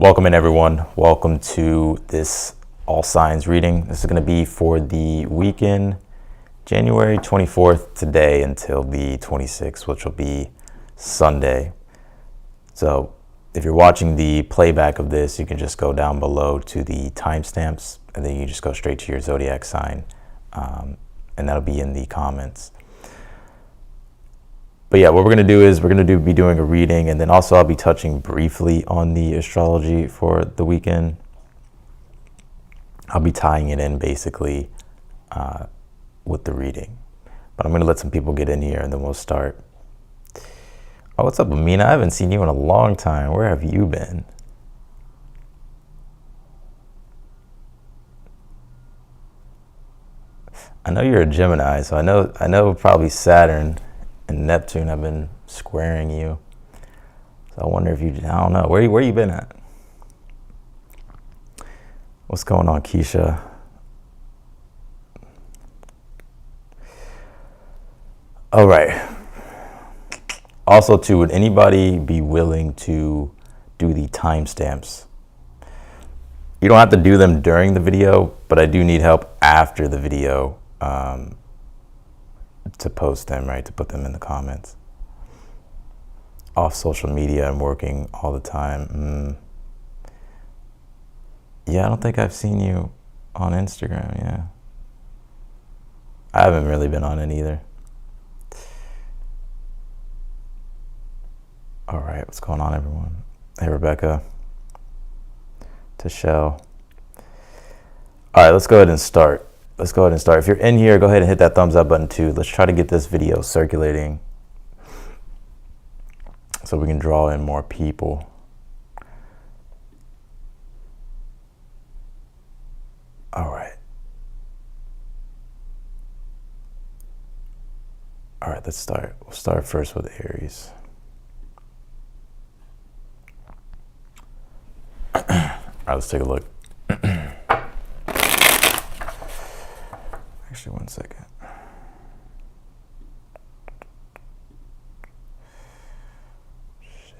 Welcome in, everyone. Welcome to this all signs reading. This is going to be for the weekend, January 24th today until the 26th, which will be Sunday. So if you're watching the playback of this, you can just go down below to the timestamps, and then you just go straight to your zodiac sign, and that'll be in the comments. But yeah, what we're going to do is we're going to be doing a reading, and then also I'll be touching briefly on the astrology for the weekend. I'll be tying it in basically with the reading. But I'm going to let some people get in here, and then we'll start. Oh, what's up, Amina? I haven't seen you in a long time. Where have you been? I know you're a Gemini, so I know probably Saturn and Neptune have been squaring you. So I wonder if I don't know. Where you been at? What's going on, Keisha? All right. Also, too, would anybody be willing to do the timestamps? You don't have to do them during the video, but I do need help after the video to post them, right? To put them in the comments. Off social media, I'm working all the time. Yeah, I don't think I've seen you on Instagram, yeah. I haven't really been on it either. All right, what's going on, everyone? Hey, Rebecca. Tashelle. All right, let's go ahead and start. If you're in here, go ahead and hit that thumbs up button too. Let's try to get this video circulating so we can draw in more people. All right. All right, let's start. We'll start first with Aries. All right, let's take a look. Actually, one second. Shit.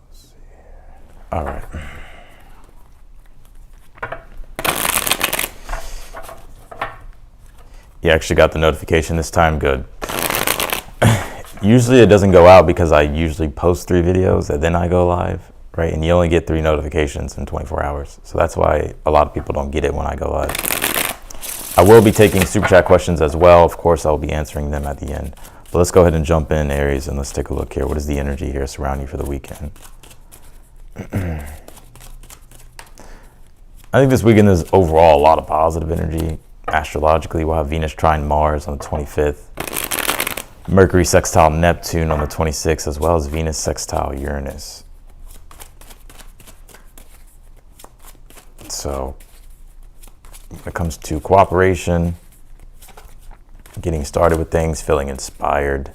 Let's see here. All right. You actually got the notification this time. Good. Usually it doesn't go out because I usually post 3 videos and then I go live, right? And you only get 3 notifications in 24 hours. So that's why a lot of people don't get it when I go live. I will be taking super chat questions as well. Of course, I'll be answering them at the end. But let's go ahead and jump in, Aries, and let's take a look here. What is the energy here surrounding you for the weekend? I think this weekend is overall a lot of positive energy. Astrologically, we'll have Venus trine Mars on the 25th. Mercury sextile Neptune on the 26th, as well as Venus sextile Uranus. So when it comes to cooperation, getting started with things, feeling inspired,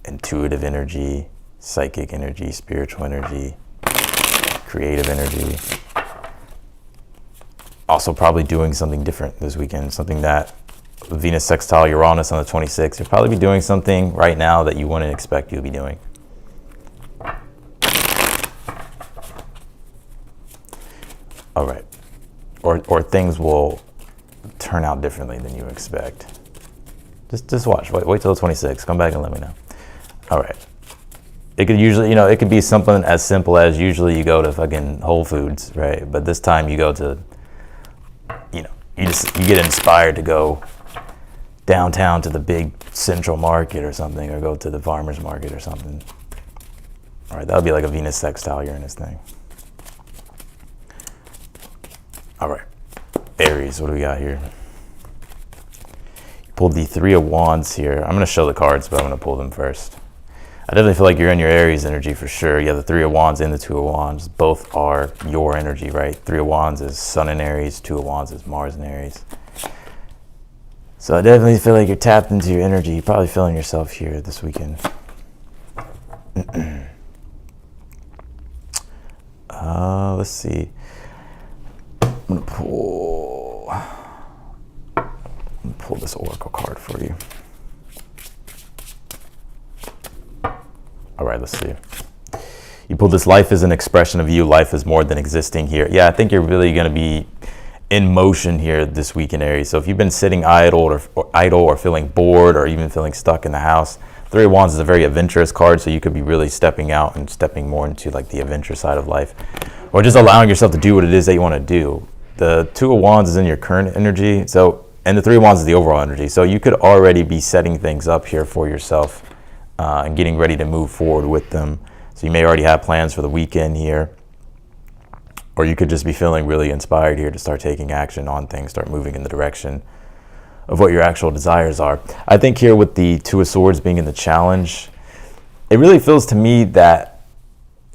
intuitive energy, psychic energy, spiritual energy, creative energy. Also probably doing something different this weekend, something that Venus sextile Uranus on the 26th. You'll probably be doing something right now that you wouldn't expect you'll be doing. All right. Or things will turn out differently than you expect. Just watch. Wait till the 26th. Come back and let me know. All right. It could usually, it could be something as simple as usually you go to fucking Whole Foods, right? But this time you go to, you get inspired to go downtown to the big central market or something, or go to the farmer's market or something. All right, that would be like a Venus sextile Uranus thing. All right, Aries, what do we got here? You pulled the 3 of Wands here. I'm going to show the cards, but I'm going to pull them first. I definitely feel like you're in your Aries energy for sure. You have the 3 of Wands and the 2 of Wands. Both are your energy, right? 3 of Wands is Sun in Aries. 2 of Wands is Mars in Aries. So I definitely feel like you're tapped into your energy. You're probably feeling yourself here this weekend. Let's see. I'm going to pull Let me pull this oracle card for you. All right, let's see. You pull this, life is an expression of you. Life is more than existing here. Yeah, I think you're really going to be in motion here this week in Aries. So if you've been sitting idle or feeling bored or even feeling stuck in the house, Three of Wands is a very adventurous card, so you could be really stepping out and stepping more into like the adventure side of life, or just allowing yourself to do what it is that you want to do. The Two of Wands is in your current energy, and the Three of Wands is the overall energy. So you could already be setting things up here for yourself and getting ready to move forward with them. So you may already have plans for the weekend here, or you could just be feeling really inspired here to start taking action on things, start moving in the direction of what your actual desires are. I think here with the Two of Swords being in the challenge, it really feels to me that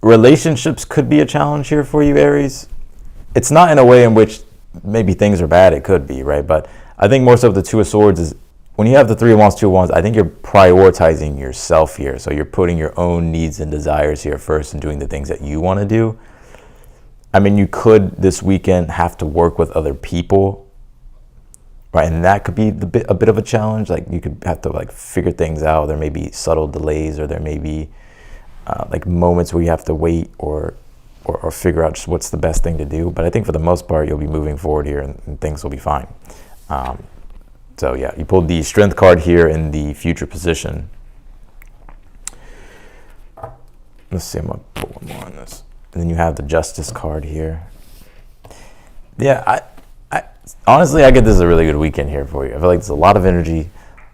relationships could be a challenge here for you, Aries. It's not in a way in which maybe things are bad, it could be, right? But I think more so the Two of Swords is, when you have the Three of Wands, Two of Wands, I think you're prioritizing yourself here. So you're putting your own needs and desires here first and doing the things that you want to do. I mean, you could this weekend have to work with other people, right? And that could be a bit of a challenge. Like you could have to like figure things out. There may be subtle delays, or there may be like moments where you have to wait or figure out just what's the best thing to do. But I think for the most part, you'll be moving forward here and things will be fine. So yeah, you pulled the Strength card here in the future position. Let's see, I'm gonna put one more on this. And then you have the Justice card here. Yeah, I honestly, I get this is a really good weekend here for you. I feel like there's a lot of energy,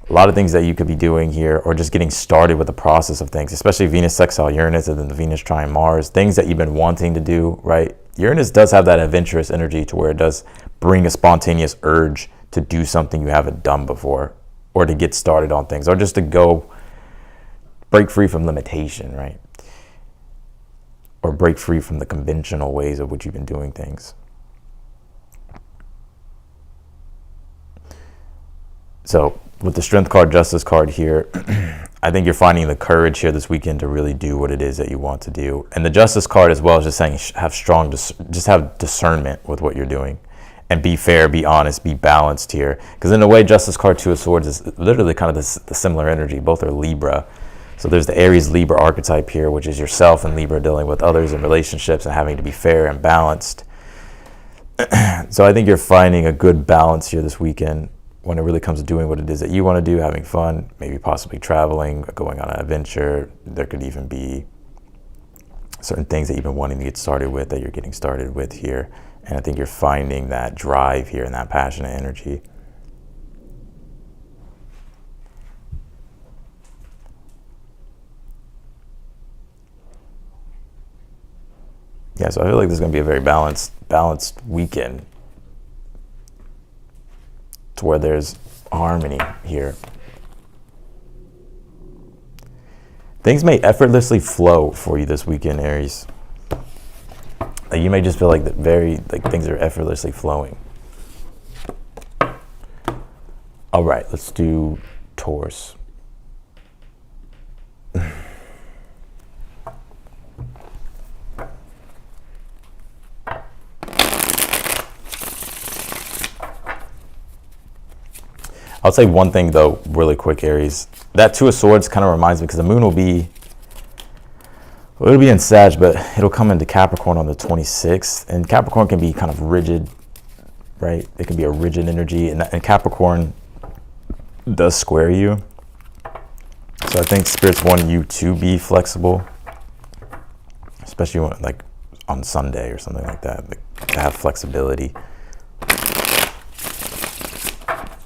a lot of things that you could be doing here, or just getting started with the process of things, especially Venus sextile Uranus and then the Venus trine Mars, things that you've been wanting to do, right? Uranus does have that adventurous energy to where it does bring a spontaneous urge to do something you haven't done before, or to get started on things, or just to go break free from limitation, right? Or break free from the conventional ways of which you've been doing things. So with the Strength card, Justice card here, I think you're finding the courage here this weekend to really do what it is that you want to do. And the Justice card as well is just saying just have discernment with what you're doing. And be fair, be honest, be balanced here. Because in a way, Justice card, Two of Swords is literally kind of the similar energy. Both are Libra. So there's the Aries Libra archetype here, which is yourself and Libra dealing with others in relationships and having to be fair and balanced. So I think you're finding a good balance here this weekend when it really comes to doing what it is that you want to do, having fun, maybe possibly traveling, going on an adventure. There could even be certain things that you've been wanting to get started with that you're getting started with here. And I think you're finding that drive here and that passionate energy. Yeah, so I feel like this is going to be a very balanced weekend to where there's harmony here. Things may effortlessly flow for you this weekend, Aries. Like you may just feel like things are effortlessly flowing. All right, let's do Taurus. I'll say one thing though, really quick, Aries. That Two of Swords kind of reminds me, because the moon will be, it'll be in Sag, but it'll come into Capricorn on the 26th. And Capricorn can be kind of rigid, right? It can be a rigid energy, and Capricorn does square you. So I think Spirit's wanting you to be flexible, especially when, like on Sunday or something like that, like, to have flexibility.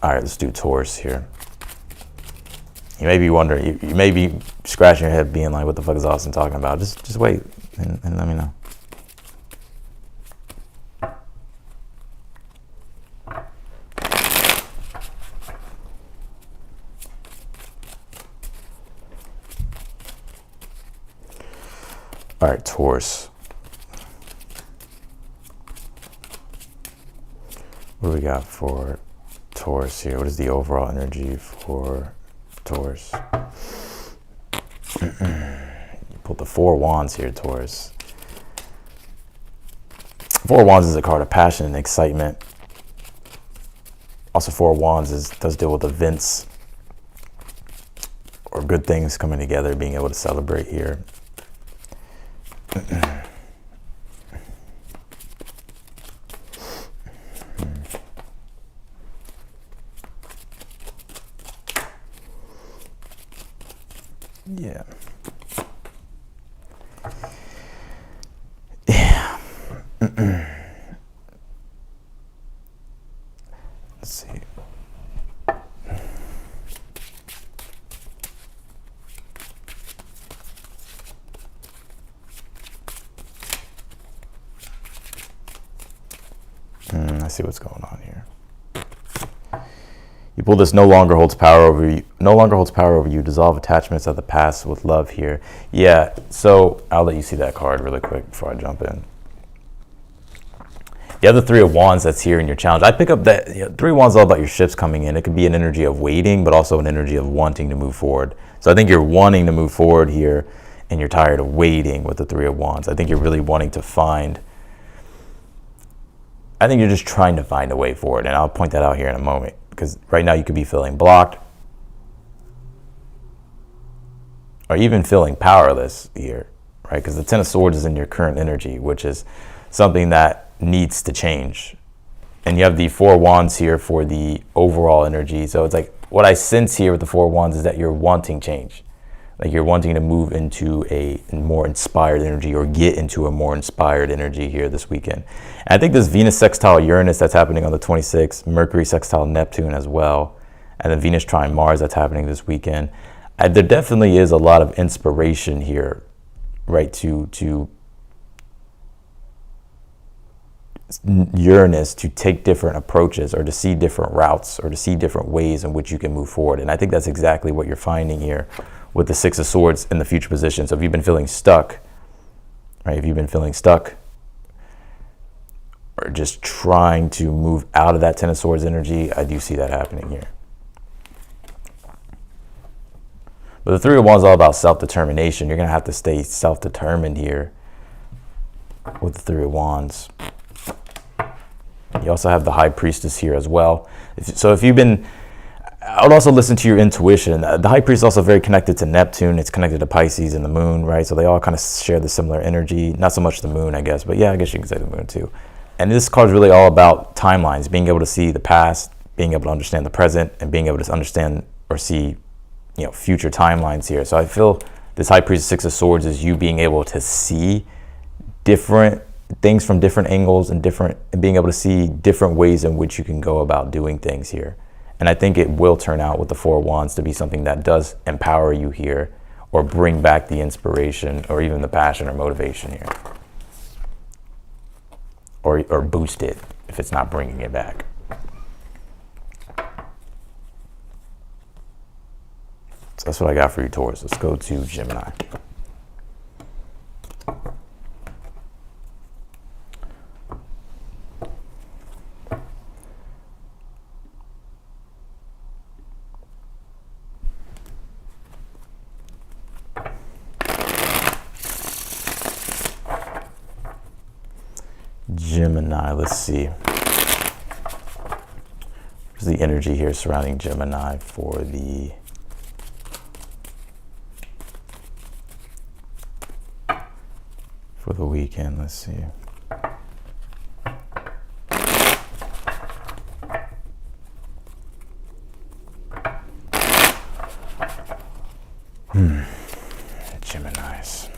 All right, let's do Taurus here. You may be wondering, you may be scratching your head being like, what the fuck is Austin talking about? Just wait and let me know. All right, Taurus. What do we got for Taurus here? What is the overall energy for Taurus? You pulled the Four of Wands here, Taurus. Four of Wands is a card of passion and excitement. Also, Four of Wands does deal with events or good things coming together, being able to celebrate here. Yeah. Yeah. Let's see. I see what's going on here. You pull this no longer holds power over you. No longer holds power over you. Dissolve attachments of the past with love here. Yeah, so I'll let you see that card really quick before I jump in. You have the Three of Wands that's here in your challenge. I pick up that Three of Wands is all about your shifts coming in. It could be an energy of waiting, but also an energy of wanting to move forward. So I think you're wanting to move forward here, and you're tired of waiting with the Three of Wands. I think you're really wanting to find... I think you're just trying to find a way forward, and I'll point that out here in a moment. Because right now you could be feeling blocked or even feeling powerless here, right? Because the Ten of Swords is in your current energy, which is something that needs to change. And you have the Four of Wands here for the overall energy. So it's like what I sense here with the Four of Wands is that you're wanting change. Like you're wanting to move into a more inspired energy or get into a more inspired energy here this weekend. And I think this Venus sextile Uranus that's happening on the 26th, Mercury sextile Neptune as well, and then Venus trine Mars that's happening this weekend. There definitely is a lot of inspiration here, right, to Uranus to take different approaches or to see different routes or to see different ways in which you can move forward. And I think that's exactly what you're finding here with the Six of Swords in the future position. So if you've been feeling stuck, right? If you've been feeling stuck or just trying to move out of that Ten of Swords energy, I do see that happening here. But the Three of Wands is all about self-determination. You're going to have to stay self-determined here with the Three of Wands. You also have the High Priestess here as well. So if you've been... I would also listen to your intuition. The High Priest is also very connected to Neptune. It's connected to Pisces and the Moon, right? So they all kind of share the similar energy. Not so much the Moon, I guess, but yeah, I guess you can say the Moon too. And this card is really all about timelines, being able to see the past, being able to understand the present, and being able to understand or see, future timelines here. So I feel this High Priest Six of Swords is you being able to see different things from different angles and being able to see different ways in which you can go about doing things here. And I think it will turn out with the Four of Wands to be something that does empower you here or bring back the inspiration or even the passion or motivation here. Or boost it if it's not bringing it back. So that's what I got for you, Taurus. Let's go to Gemini. Gemini, let's see. What's the energy here surrounding Gemini for the weekend? Let's see. Geminis.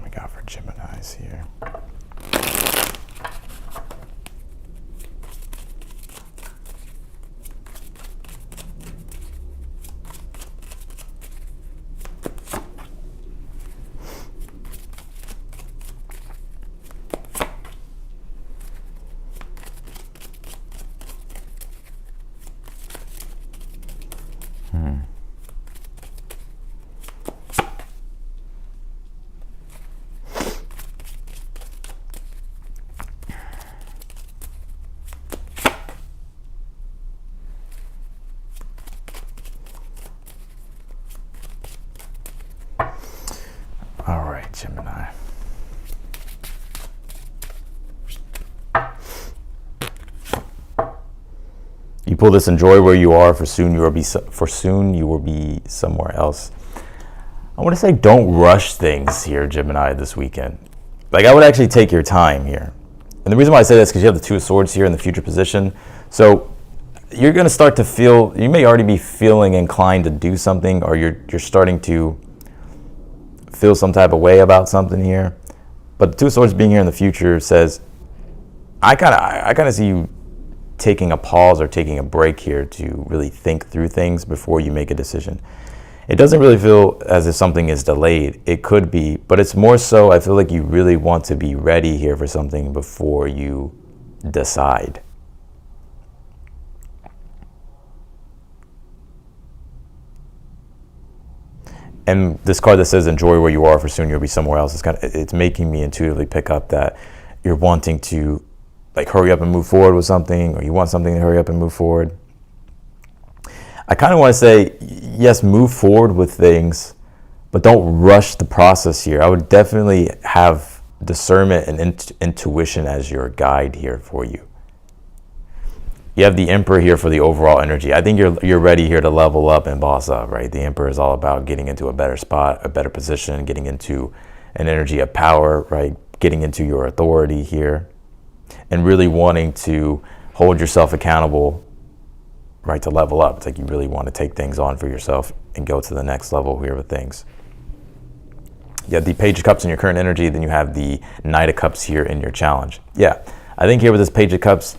We got for Geminis here. You pull this, enjoy where you are, for soon you will be somewhere else. I want to say don't rush things here, Gemini, this weekend. Like, I would actually take your time here. And the reason why I say this is because you have the Two of Swords here in the future position. So you're going to start to feel, you may already be feeling inclined to do something, or you're starting to feel some type of way about something here. But the Two of Swords being here in the future says, I kind of see you taking a pause or taking a break here to really think through things before you make a decision. It doesn't really feel as if something is delayed. It could be, but it's more so, I feel like you really want to be ready here for something before you decide. And this card that says enjoy where you are, for soon you'll be somewhere else, it's making me intuitively pick up that you're wanting to like hurry up and move forward with something, or you want something to hurry up and move forward. I kind of want to say, yes, move forward with things, but don't rush the process here. I would definitely have discernment and intuition as your guide here for you. You have the Emperor here for the overall energy. I think you're ready here to level up and boss up, right? The Emperor is all about getting into a better spot, a better position, getting into an energy of power, right? Getting into your authority here, and really wanting to hold yourself accountable, right, to level up. It's like you really want to take things on for yourself and go to the next level here with things. You have the Page of Cups in your current energy, then you have the Knight of Cups here in your challenge. Yeah, I think here with this Page of Cups,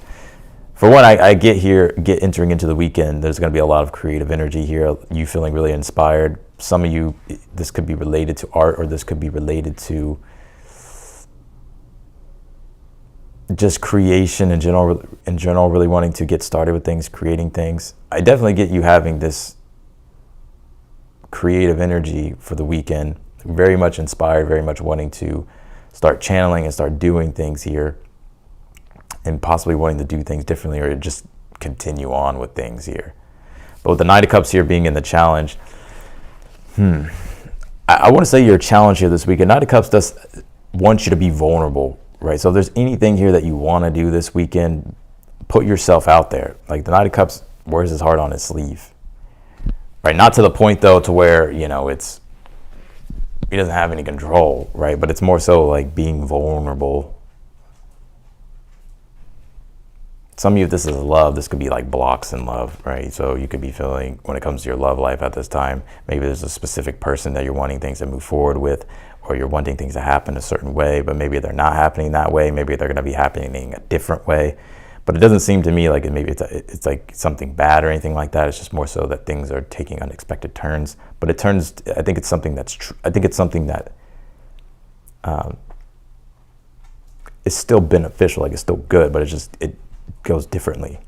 for one, I get entering into the weekend, there's going to be a lot of creative energy here, you feeling really inspired. Some of you, this could be related to art, or this could be related to just creation in general, really wanting to get started with things, creating things. I definitely get you having this creative energy for the weekend, very much inspired, very much wanting to start channeling and start doing things here, and possibly wanting to do things differently, or just continue on with things here. But with the Knight of Cups here being in the challenge, I want to say your challenge here this weekend, Knight of Cups does want you to be vulnerable, right? So if there's anything here that you want to do this weekend, put yourself out there. Like the Knight of Cups wears his heart on his sleeve, right? Not to the point though to where, he doesn't have any control, right? But it's more so like being vulnerable. Some of you, if this is love, this could be like blocks in love, right? So you could be feeling, when it comes to your love life at this time, maybe there's a specific person that you're wanting things to move forward with, or you're wanting things to happen a certain way, but maybe they're not happening that way. Maybe they're going to be happening a different way. But it doesn't seem to me like it's like something bad or anything like that. It's just more so that things are taking unexpected turns. But it turns, I think it's something that's true. I think it's something that is still beneficial. Like it's still good, but it goes differently.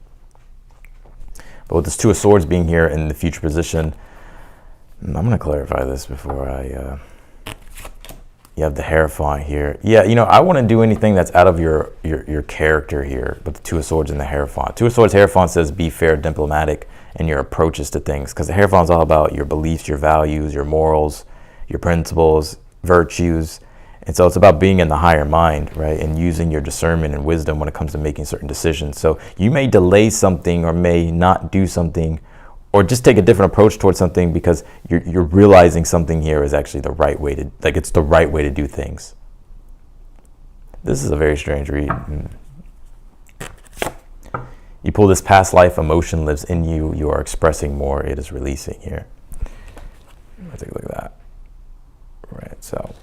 But with this Two of Swords being here in the future position, I'm going to clarify this before you have the Hierophant here. Yeah, I want to do anything that's out of your character here, but the Two of Swords and the Hierophant. Two of Swords, Hierophant says be fair, diplomatic, and your approaches to things. Because the Hierophant is all about your beliefs, your values, your morals, your principles, virtues. And so it's about being in the higher mind, right? And using your discernment and wisdom when it comes to making certain decisions. So you may delay something or may not do something, or just take a different approach towards something because you're realizing something here is actually the right way to, like it's the right way to do things. This is a very strange read. You pull this past life, emotion lives in you. You are expressing more. It is releasing here. Let's take a look at that. Right, so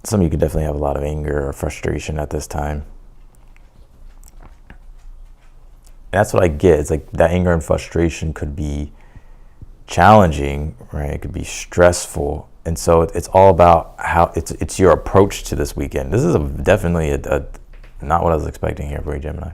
some of you could definitely have a lot of anger or frustration at this time. That's what I get. It's like that anger and frustration could be challenging, right? It could be stressful. And so it's all about how it's your approach to this weekend. This is definitely not what I was expecting here for you, Gemini.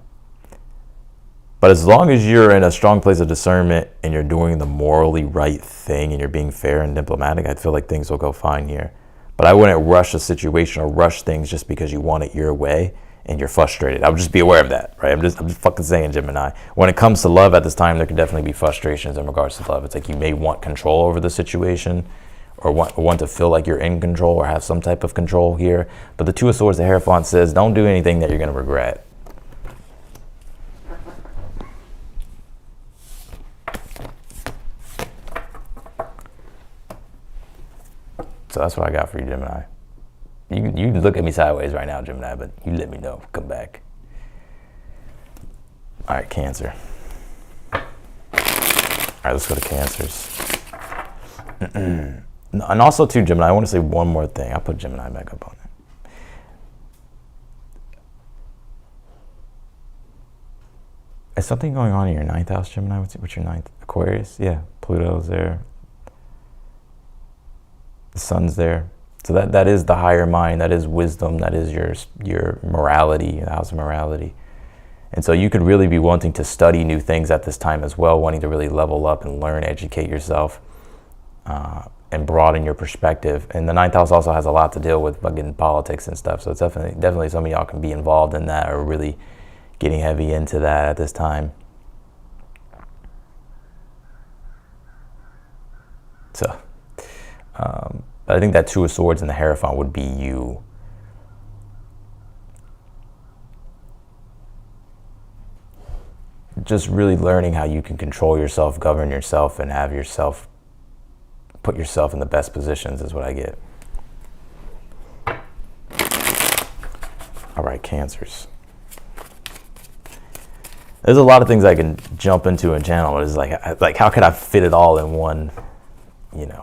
But as long as you're in a strong place of discernment and you're doing the morally right thing and you're being fair and diplomatic, I feel like things will go fine here. But I wouldn't rush a situation or rush things just because you want it your way and you're frustrated. I would just be aware of that, right? I'm just fucking saying, Gemini. When it comes to love at this time, there can definitely be frustrations in regards to love. It's like you may want control over the situation or want to feel like you're in control or have some type of control here. But the Two of Swords, the Hierophant says, don't do anything that you're going to regret. So that's what I got for you, Gemini. You can look at me sideways right now, Gemini, but you let me know. Come back. All right, Cancer. All right, let's go to Cancers. And also, too, Gemini, I want to say one more thing. I'll put Gemini back up on it. Is something going on in your 9th house, Gemini? What's your 9th? Aquarius? Yeah, Pluto's there. The sun's there. So that is the higher mind. That is wisdom. That is your morality, the house of morality. And so you could really be wanting to study new things at this time as well, wanting to really level up and learn, educate yourself, and broaden your perspective. And the 9th house also has a lot to deal with fucking politics and stuff. So it's definitely some of y'all can be involved in that or really getting heavy into that at this time. So, but I think that 2 of Swords and the Hierophant would be you. Just really learning how you can control yourself, govern yourself, and have yourself, put yourself in the best positions is what I get. All right, Cancers. There's a lot of things I can jump into and channel, but it's like how could I fit it all in one,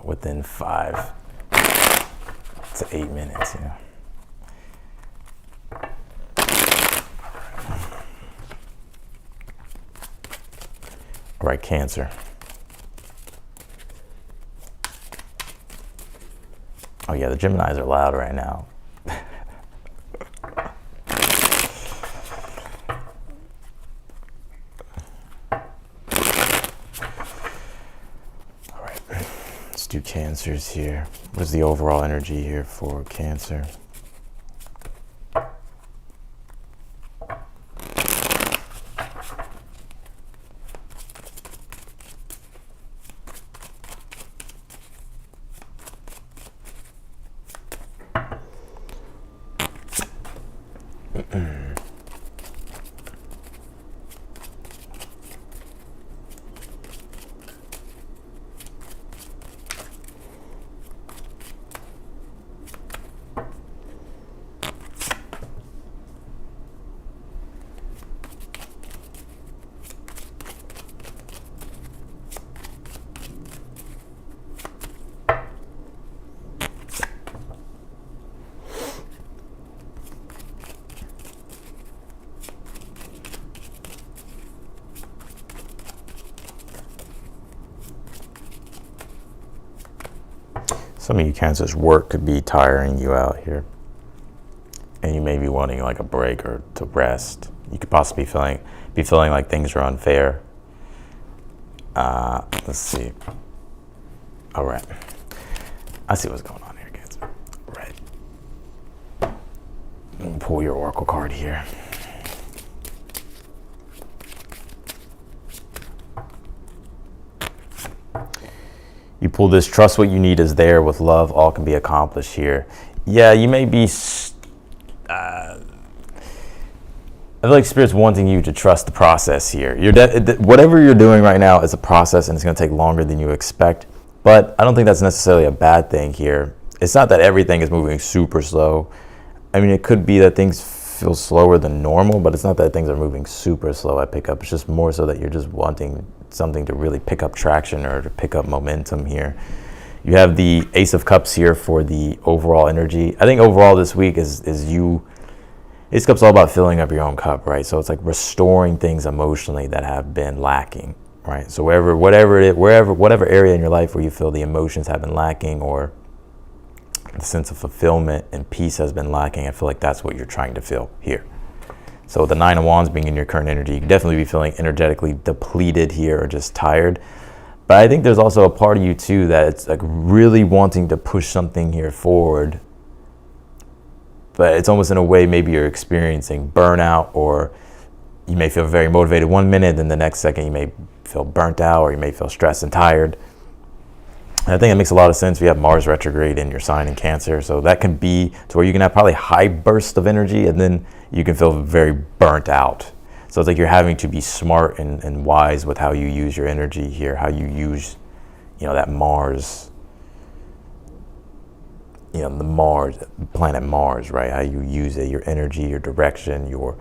within 5 to 8 minutes, All right, Cancer. Oh yeah, the Geminis are loud right now. All right, let's do Cancers here. What is the overall energy here for Cancer? Some of you Cancers, work could be tiring you out here. And you may be wanting like a break or to rest. You could possibly be feeling like things are unfair. Let's see. All right. I see what's going on here, Cancer. Right. Pull your Oracle card here. You pull this, trust what you need is there, with love, all can be accomplished here. Yeah, you may be, I feel like Spirit's wanting you to trust the process here. Whatever you're doing right now is a process and it's gonna take longer than you expect, but I don't think that's necessarily a bad thing here. It's not that everything is moving super slow. I mean, it could be that things feel slower than normal, but it's not that things are moving super slow at pickup. It's just more so that you're just wanting something to really pick up traction or to pick up momentum here. You have the Ace of Cups here for the overall energy. I think overall this week is you, Ace of Cups all about filling up your own cup, right? So it's like restoring things emotionally that have been lacking, right? So whatever area in your life where you feel the emotions have been lacking or the sense of fulfillment and peace has been lacking, I feel like that's what you're trying to feel here. So the 9 of Wands being in your current energy, you can definitely be feeling energetically depleted here or just tired. But I think there's also a part of you too that it's like really wanting to push something here forward. But it's almost in a way maybe you're experiencing burnout, or you may feel very motivated one minute, then the next second you may feel burnt out, or you may feel stressed and tired. And I think it makes a lot of sense. We have Mars retrograde in your sign in Cancer, so that can be to where you can have probably high bursts of energy and then you can feel very burnt out. So it's like you're having to be smart and wise with how you use your energy here, how you use, that Mars you know, the Mars, planet Mars, right? How you use it, your energy, your direction, your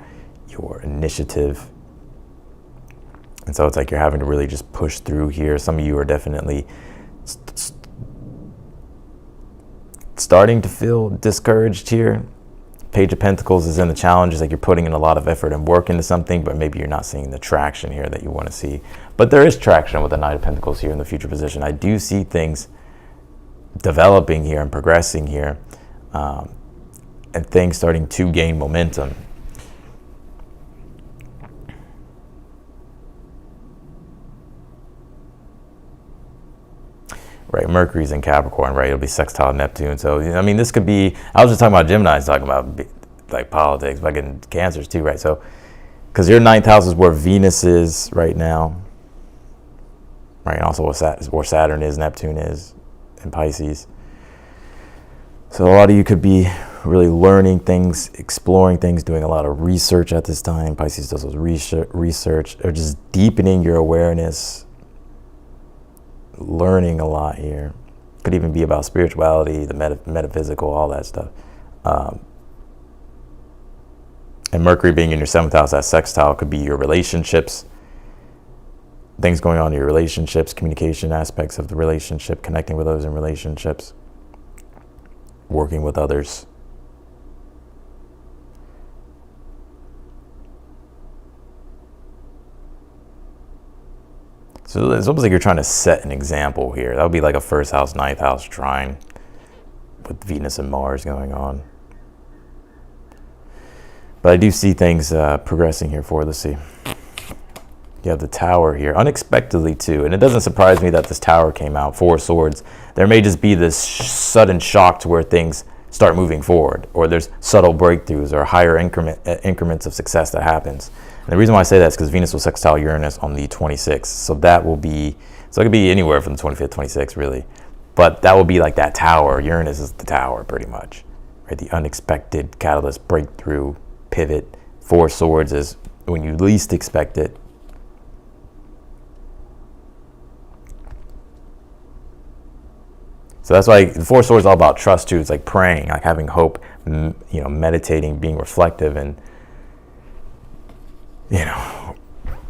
initiative. And so it's like you're having to really just push through here. Some of you are definitely starting to feel discouraged here. Page of Pentacles is in the challenge. It's like you're putting in a lot of effort and work into something, but maybe you're not seeing the traction here that you want to see. But there is traction with the Knight of Pentacles here in the future position. I do see things developing here and progressing here, and things starting to gain momentum. Right, Mercury's in Capricorn, right? It'll be sextile Neptune. So, I mean, this could be, I was just talking about Gemini's, talking about like politics, but getting Cancers too, right? So, because your 9th house is where Venus is right now, right? And also where Saturn is, Neptune is, in Pisces. So a lot of you could be really learning things, exploring things, doing a lot of research at this time. Pisces does those research, or just deepening your awareness, learning a lot here. Could even be about spirituality, the metaphysical, all that stuff. And Mercury being in your 7th house, that sextile could be your relationships, things going on in your relationships, communication aspects of the relationship, connecting with others in relationships, working with others. So it's almost like you're trying to set an example here. That would be like a 1st house, 9th house trine with Venus and Mars going on. But I do see things progressing here for, let's see. You have the Tower here, unexpectedly too. And it doesn't surprise me that this Tower came out, 4 of Swords. There may just be this sudden shock to where things start moving forward, or there's subtle breakthroughs or higher increments of success that happens. And the reason why I say that is because Venus will sextile Uranus on the 26th. So that will be, so it could be anywhere from the 25th, 26th really. But that will be like that Tower. Uranus is the Tower pretty much, right? The unexpected catalyst, breakthrough, pivot. 4 of Swords is when you least expect it. So that's why the 4 of Swords is all about trust too. It's like praying, like having hope, you know, meditating, being reflective, and, you know,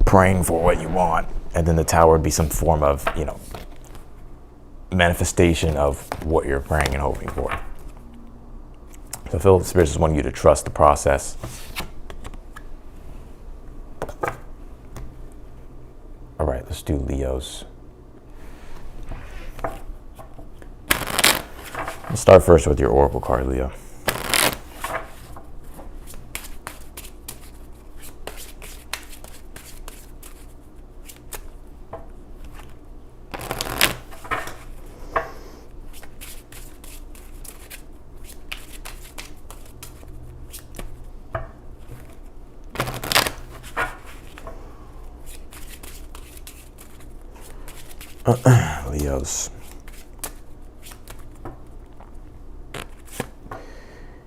praying for what you want. And then the Tower would be some form of, you know, manifestation of what you're praying and hoping for. So I feel the Spirit just want you to trust the process. All right, let's do Leos. Let's start first with your Oracle card, Leo. Leos.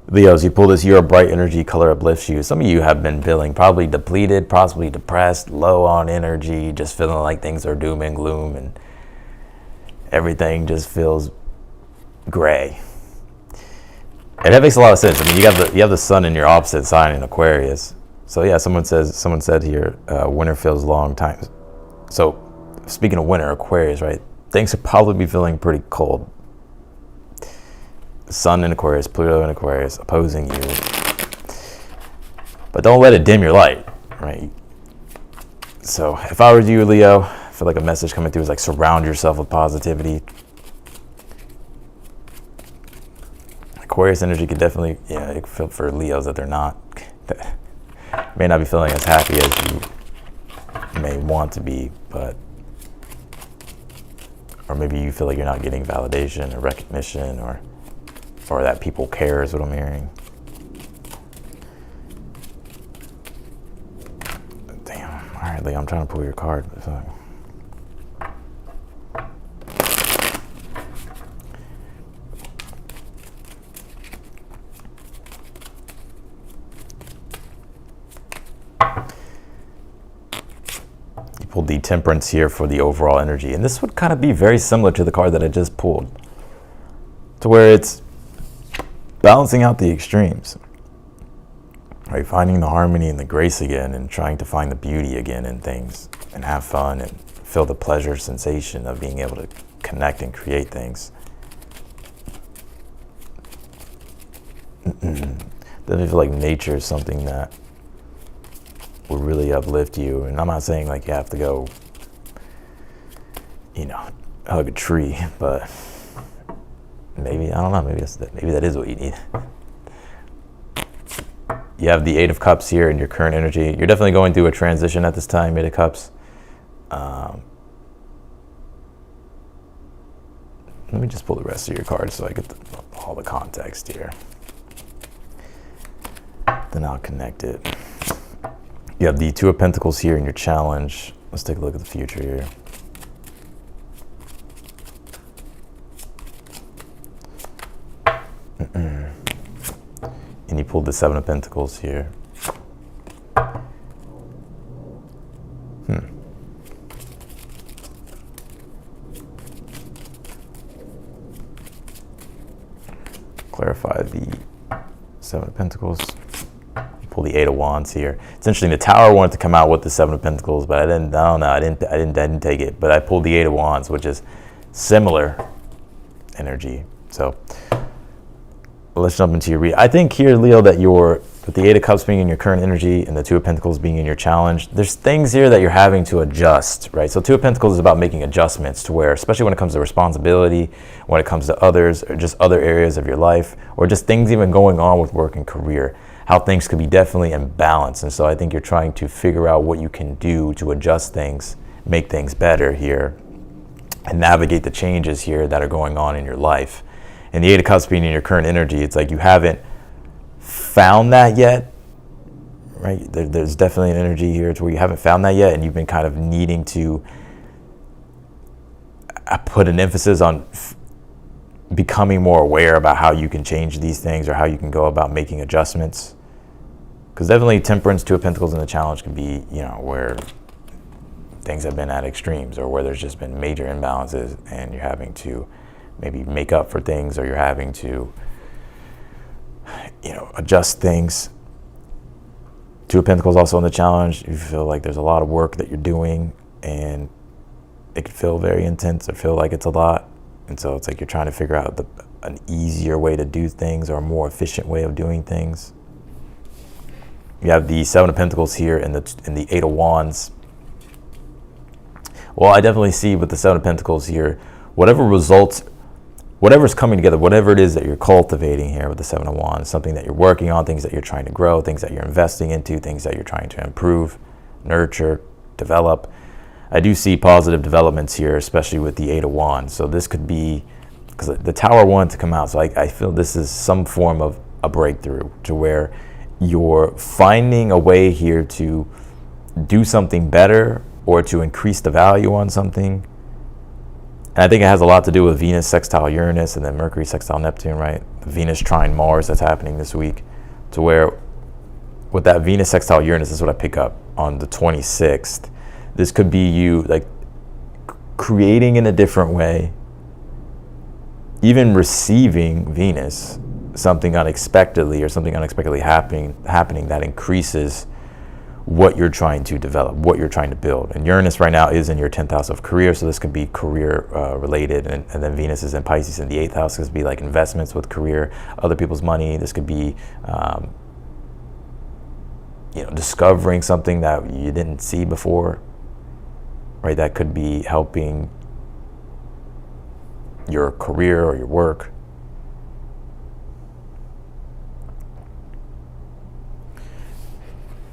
Leos, you pull this, your bright energy color uplifts you. Some of you have been feeling probably depleted, possibly depressed, low on energy, just feeling like things are doom and gloom and everything just feels gray. And that makes a lot of sense. I mean, you have the sun in your opposite sign in Aquarius. So yeah, someone said here, winter feels long time. So speaking of winter, Aquarius, right? Things could probably be feeling pretty cold. Sun in Aquarius, Pluto in Aquarius, opposing you. But don't let it dim your light, right? So if I were you, Leo, I feel like a message coming through is like surround yourself with positivity. Aquarius energy could definitely, yeah, it could feel for Leos that they're not, may not be feeling as happy as you may want to be, but, or maybe you feel like you're not getting validation or recognition, or that people care is what I'm hearing. Damn. All right, Leo, I'm trying to pull your card. You pulled the Temperance here for the overall energy. And this would kind of be very similar to the card that I just pulled, to where it's, balancing out the extremes, right? Finding the harmony and the grace again, and trying to find the beauty again in things, and have fun and feel the pleasure sensation of being able to connect and create things. Definitely feel like nature is something that will really uplift you. And I'm not saying like you have to go, you know, hug a tree, but maybe, I don't know, maybe that is what you need. You have the Eight of Cups here in your current energy. You're definitely going through a transition at this time, Eight of Cups. Let me just pull the rest of your cards so I get all the context here. Then I'll connect it. You have the Two of Pentacles here in your challenge. Let's take a look at the future here. And you pulled the Seven of Pentacles here. Clarify the Seven of Pentacles. You pull the Eight of Wands here. It's interesting. The Tower wanted to come out with the Seven of Pentacles, but I didn't take it. But I pulled the Eight of Wands, which is similar energy. So let's jump into your read. I think here, Leo, that with the Eight of Cups being in your current energy and the Two of Pentacles being in your challenge, there's things here that you're having to adjust, right? So Two of Pentacles is about making adjustments to where, especially when it comes to responsibility, when it comes to others, or just other areas of your life, or just things even going on with work and career, how things could be definitely in balance. And so I think you're trying to figure out what you can do to adjust things, make things better here, and navigate the changes here that are going on in your life. And the Eight of Cups being in your current energy, it's like you haven't found that yet, right? There's definitely an energy here to where you haven't found that yet, and you've been kind of needing to put an emphasis on becoming more aware about how you can change these things or how you can go about making adjustments. Because definitely Temperance, Two of Pentacles in the challenge can be, you know, where things have been at extremes, or where there's just been major imbalances and you're having to maybe make up for things, or you're having to, you know, adjust things. Two of Pentacles also in the challenge. You feel like there's a lot of work that you're doing, and it can feel very intense or feel like it's a lot. And so it's like you're trying to figure out an easier way to do things, or a more efficient way of doing things. You have the Seven of Pentacles here and the Eight of Wands. Well, I definitely see with the Seven of Pentacles here, whatever's coming together, whatever it is that you're cultivating here with the Seven of Wands, something that you're working on, things that you're trying to grow, things that you're investing into, things that you're trying to improve, nurture, develop. I do see positive developments here, especially with the Eight of Wands. So this could be, because the Tower wanted to come out, so I feel this is some form of a breakthrough to where you're finding a way here to do something better or to increase the value on something. And I think it has a lot to do with Venus sextile Uranus and then Mercury sextile Neptune, right? Venus trine Mars that's happening this week, to where with that Venus sextile Uranus, this is what I pick up on the 26th. This could be you like creating in a different way, even receiving Venus, something unexpectedly or something unexpectedly happening that increases what you're trying to develop, what you're trying to build. And Uranus right now is in your 10th house of career, so this could be career related, and then Venus is in Pisces in the 8th house. This could be like investments with career, other people's money. This could be discovering something that you didn't see before, right? That could be helping your career or your work.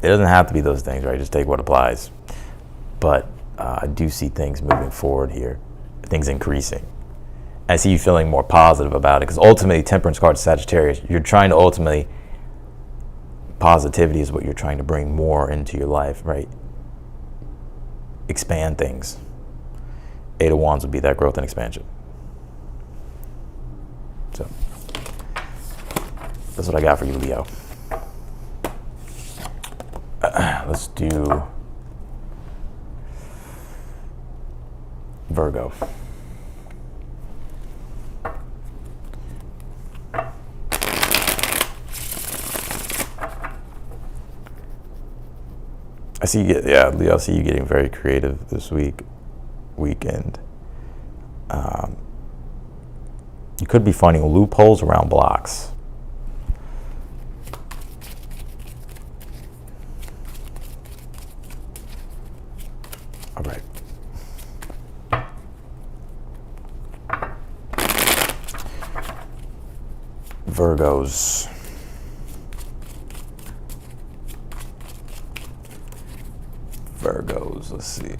It doesn't have to be those things, right? Just take what applies. But I do see things moving forward here, things increasing. I see you feeling more positive about it, because ultimately, Temperance card, Sagittarius, you're trying to ultimately, positivity is what you're trying to bring more into your life, right? Expand things. Eight of Wands would be that growth and expansion. So that's what I got for you, Leo. Let's do Virgo. I see you Leo, I see you getting very creative this weekend. You could be finding loopholes around blocks. All right. Virgos. Let's see.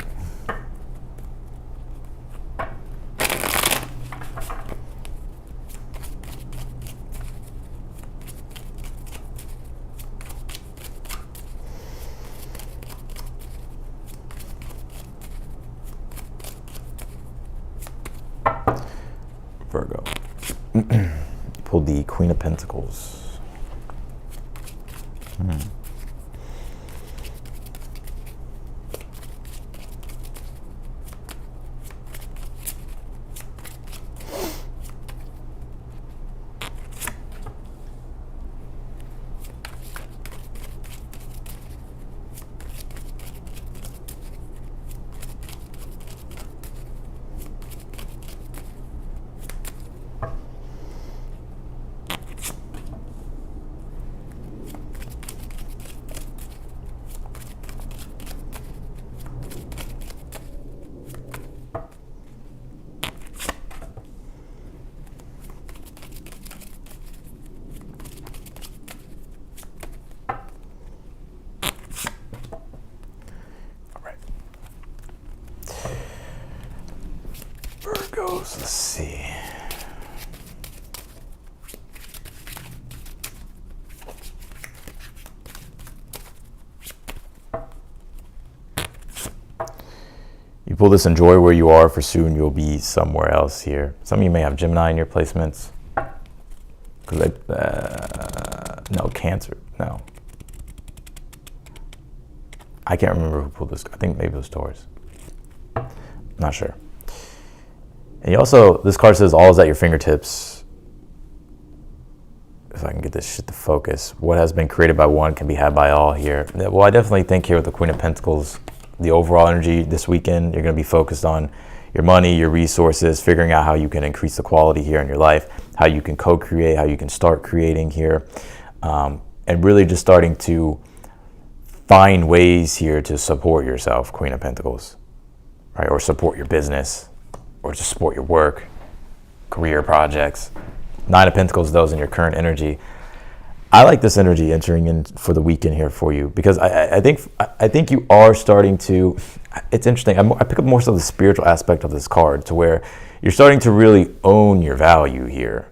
Virgo. Pulled the Queen of Pentacles. Let's see. You pull this enjoy where you are, for soon you'll be somewhere else here. Some of you may have Gemini in your placements. Because no, Cancer, no. I can't remember who pulled this. I think maybe it was Taurus. Not sure. And you also, this card says all is at your fingertips. If I can get this shit to focus. What has been created by one can be had by all here. Well, I definitely think here with the Queen of Pentacles, the overall energy this weekend, you're going to be focused on your money, your resources, figuring out how you can increase the quality here in your life, how you can co-create, how you can start creating here, and really just starting to find ways here to support yourself, Queen of Pentacles, right? Or support your business, or just support your work, career projects. Nine of Pentacles, those in your current energy. I like this energy entering in for the weekend here for you, because I think you are starting to, it's interesting, I pick up more so the spiritual aspect of this card, to where you're starting to really own your value here.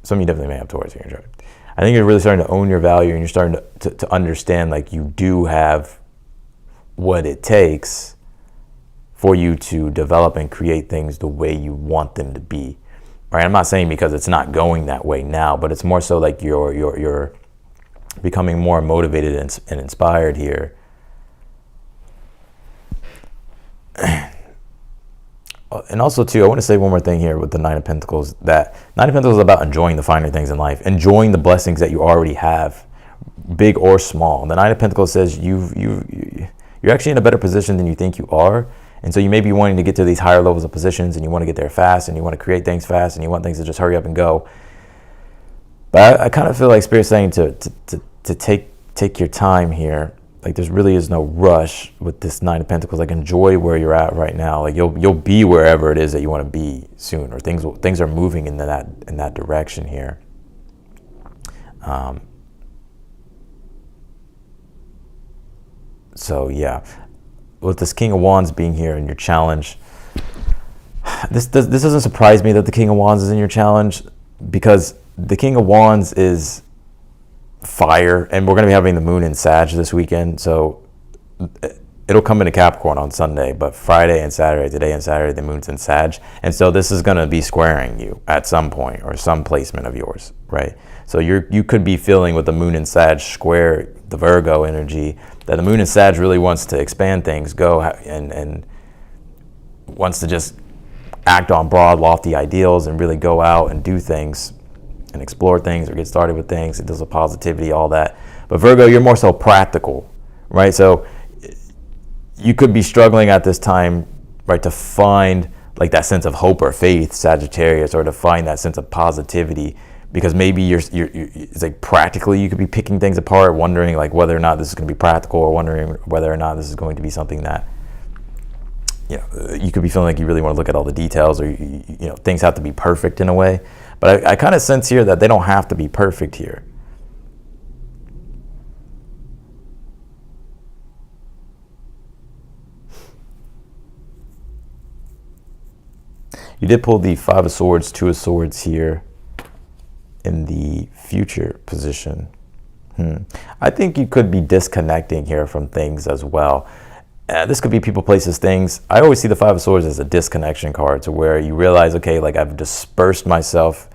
Some of you definitely may have Taurus here in your chart. I think you're really starting to own your value, and you're starting to understand, like, you do have what it takes for you to develop and create things the way you want them to be. Right? I'm not saying because it's not going that way now, but it's more so like you're becoming more motivated and inspired here. And also too, I want to say one more thing here with the Nine of Pentacles, that Nine of Pentacles is about enjoying the finer things in life, enjoying the blessings that you already have, big or small. The Nine of Pentacles says you're actually in a better position than you think you are. And so you may be wanting to get to these higher levels of positions, and you want to get there fast, and you want to create things fast, and you want things to just hurry up and go. But I kind of feel like Spirit's saying to take your time here. Like, there really is no rush with this Nine of Pentacles. Like, enjoy where you're at right now. Like, you'll be wherever it is that you want to be soon, or things are moving in that direction here. So yeah. With this King of Wands being here in your challenge, this doesn't surprise me that the King of Wands is in your challenge, because the King of Wands is fire, and we're going to be having the moon in Sag this weekend, so it'll come into Capricorn on Sunday, but Friday and Saturday, today and Saturday, the moon's in Sag, and so this is going to be squaring you at some point, or some placement of yours, right? So you could be feeling with the moon in Sag square the Virgo energy, that the moon in Sag really wants to expand things, go and wants to just act on broad, lofty ideals, and really go out and do things and explore things, or get started with things. It does with positivity, all that. But Virgo, you're more so practical, right? So you could be struggling at this time, right, to find like that sense of hope or faith, Sagittarius, or to find that sense of positivity, because maybe you're it's like practically you could be picking things apart, wondering like whether or not this is going to be practical, or wondering whether or not this is going to be something that, you know, you could be feeling like you really want to look at all the details, or you know, things have to be perfect in a way. But I kind of sense here that they don't have to be perfect here. You did pull the Five of Swords, Two of Swords here in the future position. I think you could be disconnecting here from things as well. This could be people, places, things. I always see the Five of Swords as a disconnection card, to where you realize, okay, like I've dispersed myself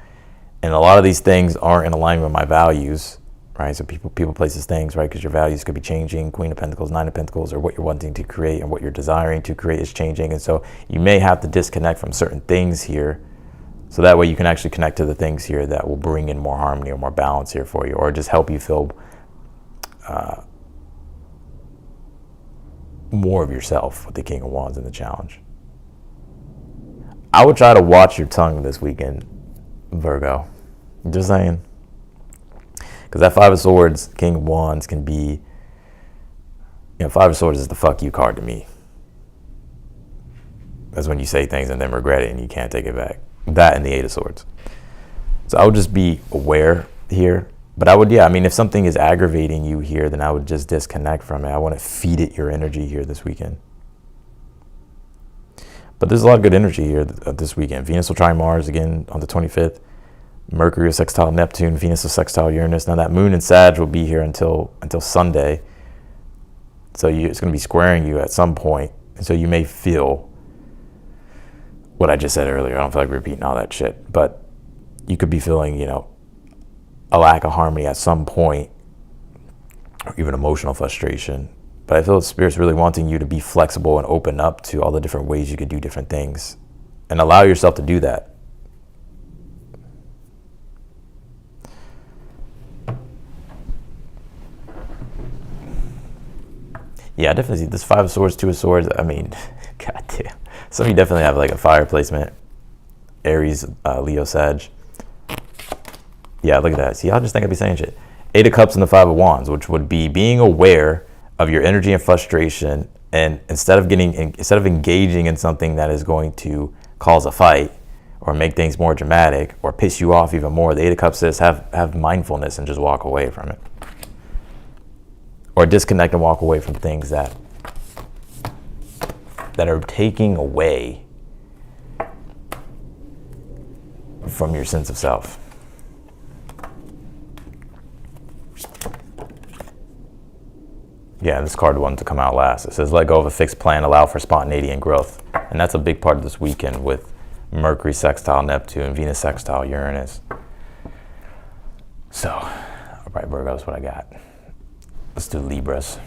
and a lot of these things aren't in alignment with my values, right? So people, places, things, right? Because your values could be changing. Queen of Pentacles, Nine of Pentacles, or what you're wanting to create and what you're desiring to create is changing. And so you may have to disconnect from certain things here, so that way you can actually connect to the things here that will bring in more harmony or more balance here for you, or just help you feel more of yourself with the King of Wands and the challenge. I would try to watch your tongue this weekend, Virgo. Just saying. Because that Five of Swords, King of Wands can be, you know, Five of Swords is the fuck you card to me. That's when you say things and then regret it and you can't take it back. That and the Eight of Swords. So I would just be aware here. But I would, yeah, I mean, if something is aggravating you here, then I would just disconnect from it. I want to feed it your energy here this weekend. But there's a lot of good energy here this weekend. Venus will trine Mars again on the 25th. Mercury will sextile Neptune. Venus will sextile Uranus. Now that Moon and Sag will be here until Sunday. So it's going to be squaring you at some point. And so you may feel what I just said earlier. I don't feel like repeating all that shit. But you could be feeling, you know, a lack of harmony at some point, or even emotional frustration. But I feel the Spirit's really wanting you to be flexible and open up to all the different ways you could do different things, and allow yourself to do that. Yeah, I definitely see this Five of Swords, Two of Swords. I mean, goddamn. Some of you definitely have like a fire placement. Aries, Leo, Sag. Yeah, look at that. See, y'all just think I'd be saying shit. Eight of Cups and the Five of Wands, which would be being aware of your energy and frustration, and instead of engaging in something that is going to cause a fight or make things more dramatic or piss you off even more, the Eight of Cups says have mindfulness and just walk away from it. Or disconnect and walk away from things that are taking away from your sense of self. Yeah, this card wanted to come out last. It says, let go of a fixed plan, allow for spontaneity and growth. And that's a big part of this weekend with Mercury sextile Neptune, Venus sextile Uranus. So, all right, Virgo, that's what I got. Let's do Libras.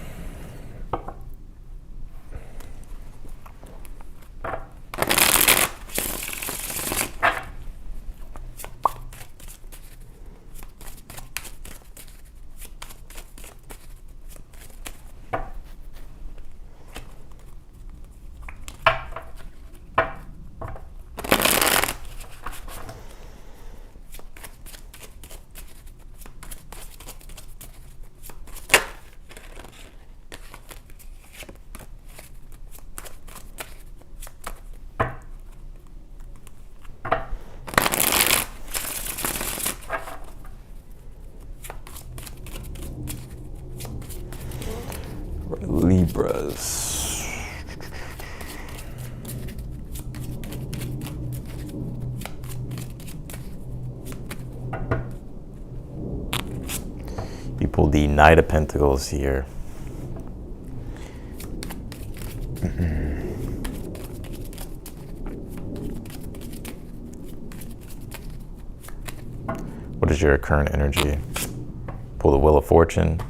Libras. You pull the Knight of Pentacles here. What is your current energy? Pull the Wheel of Fortune.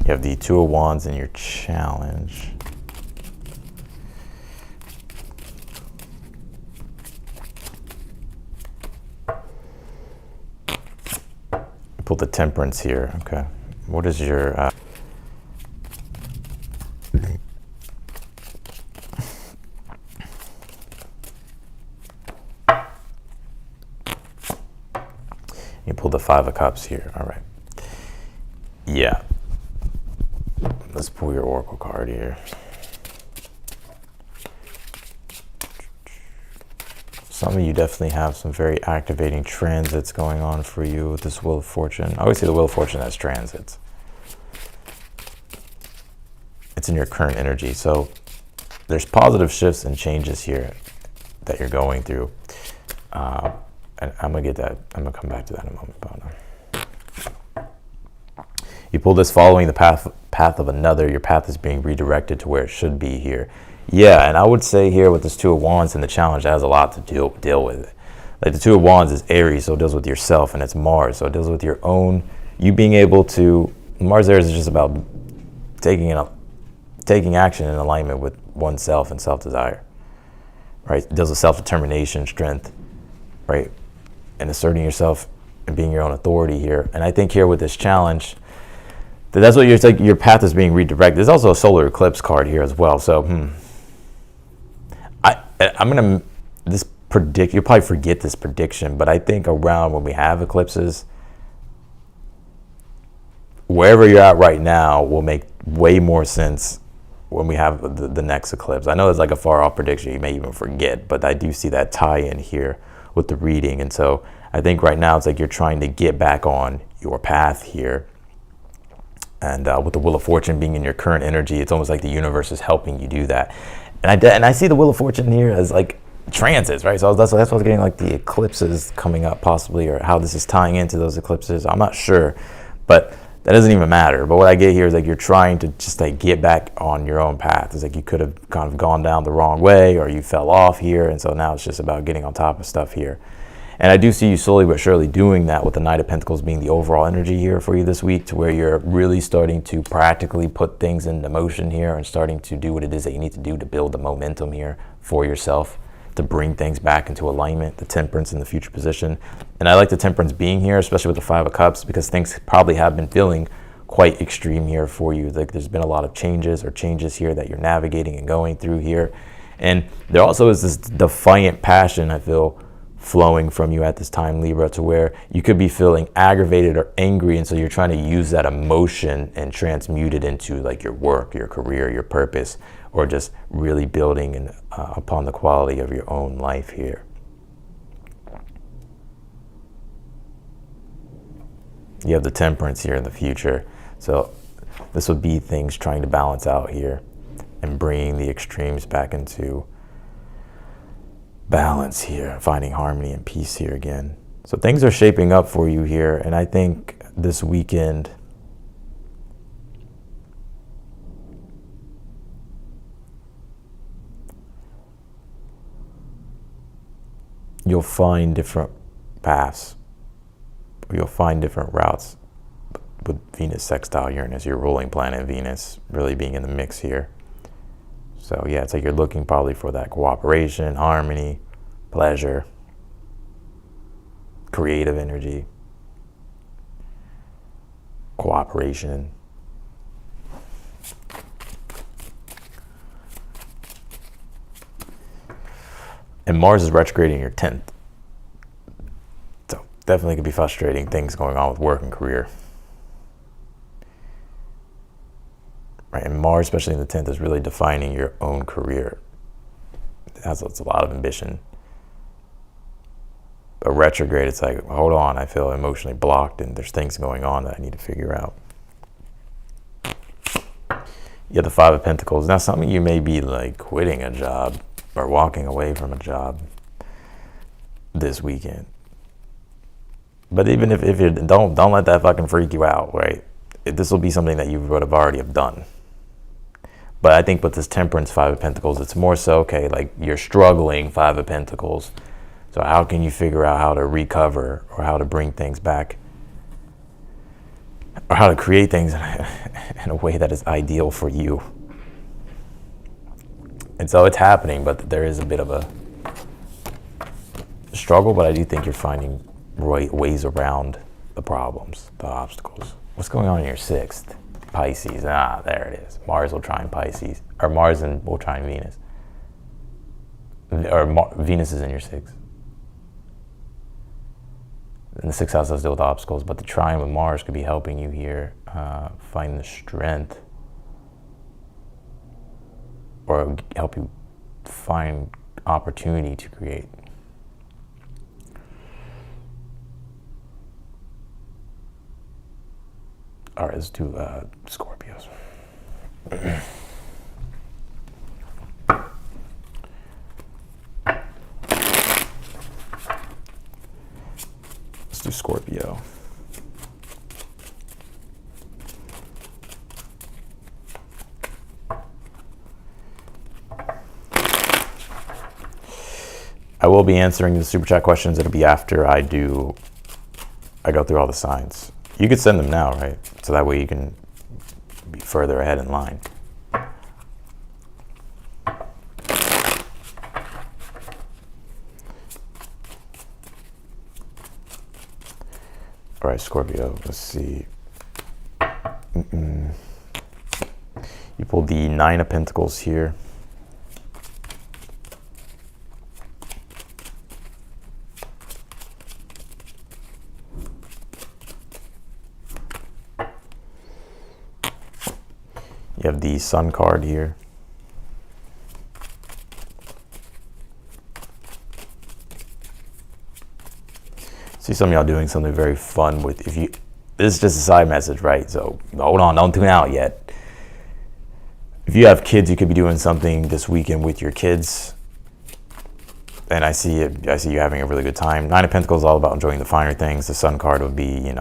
You have the Two of Wands in your challenge. Pull the Temperance here. Okay. What is your... You pull the Five of Cups here. All right. Yeah. Let's pull your Oracle card here. Some of you definitely have some very activating transits going on for you with this Wheel of Fortune. I always say the Wheel of Fortune has transits. It's in your current energy. So there's positive shifts and changes here that you're going through. And I'm going to get that. I'm going to come back to that in a moment. You pull this following the path of another. Your path is being redirected to where it should be here. Yeah, and I would say here with this Two of Wands and the challenge, that has a lot to deal with. Like the Two of Wands is Aries, so it deals with yourself, and it's Mars, so it deals with your own, you being able to, Mars Aries is just about taking action in alignment with oneself and self-desire, right? It deals with self-determination, strength, right? And asserting yourself and being your own authority here. And I think here with this challenge, that's what you're like, your path is being redirected. There's also a solar eclipse card here as well. So, I'm gonna you'll probably forget this prediction, but I think around when we have eclipses, wherever you're at right now will make way more sense when we have the next eclipse. I know it's like a far off prediction, you may even forget, but I do see that tie in here with the reading. And so I think right now it's like you're trying to get back on your path here. And with the Wheel of Fortune being in your current energy, it's almost like the universe is helping you do that. And I see the Wheel of Fortune here as like transits, right? So that's what I was getting, like the eclipses coming up possibly, or how this is tying into those eclipses. I'm not sure, but that doesn't even matter. But what I get here is like you're trying to just like get back on your own path. It's like you could have kind of gone down the wrong way, or you fell off here, and so now it's just about getting on top of stuff here. And I do see you slowly but surely doing that, with the Knight of Pentacles being the overall energy here for you this week, to where you're really starting to practically put things into motion here and starting to do what it is that you need to do to build the momentum here for yourself, to bring things back into alignment, the Temperance in the future position. And I like the Temperance being here, especially with the Five of Cups, because things probably have been feeling quite extreme here for you. Like there's been a lot of changes here that you're navigating and going through here. And there also is this defiant passion, I feel, flowing from you at this time, Libra, to where you could be feeling aggravated or angry, and so you're trying to use that emotion and transmute it into like your work, your career, your purpose, or just really building upon the quality of your own life here. You have the Temperance here in the future, so this would be things trying to balance out here and bringing the extremes back into balance here, finding harmony and peace here again. So things are shaping up for you here, and I think this weekend you'll find different paths, you'll find different routes with Venus sextile Uranus, your ruling planet Venus really being in the mix here. So yeah, it's like you're looking probably for that cooperation, harmony, pleasure, creative energy, cooperation. And Mars is retrograding your 10th. So definitely could be frustrating things going on with work and career. Right, and Mars, especially in the 10th, is really defining your own career. It's a lot of ambition. But retrograde, it's like, hold on, I feel emotionally blocked and there's things going on that I need to figure out. You have the Five of Pentacles. Now, some of you may be like quitting a job or walking away from a job this weekend. But even if you don't let that fucking freak you out, right? This will be something that you would have already have done. But I think with this Temperance Five of Pentacles, it's more so, okay, like you're struggling, Five of Pentacles. So how can you figure out how to recover, or how to bring things back, or how to create things in a way that is ideal for you? And so it's happening, but there is a bit of a struggle, but I do think you're finding ways around the problems, the obstacles. What's going on in your 6th? Pisces. There it is. Mars will trine Pisces, or Mars will trine Venus. Or Venus is in your 6th. And the 6th house has to deal with obstacles, but the trine with Mars could be helping you here find the strength, or help you find opportunity to create. All right, let's do Scorpios. Let's do Scorpio. I will be answering the super chat questions. It'll be after I go through all the signs. You could send them now, right? So that way you can be further ahead in line. All right, Scorpio, let's see. You pulled the 9 of Pentacles here. You have the Sun card here. See some of y'all doing something very fun with, this is just a side message, right? So hold on, don't tune out yet. If you have kids, you could be doing something this weekend with your kids. And I see you having a really good time. 9 of Pentacles is all about enjoying the finer things. The Sun card would be,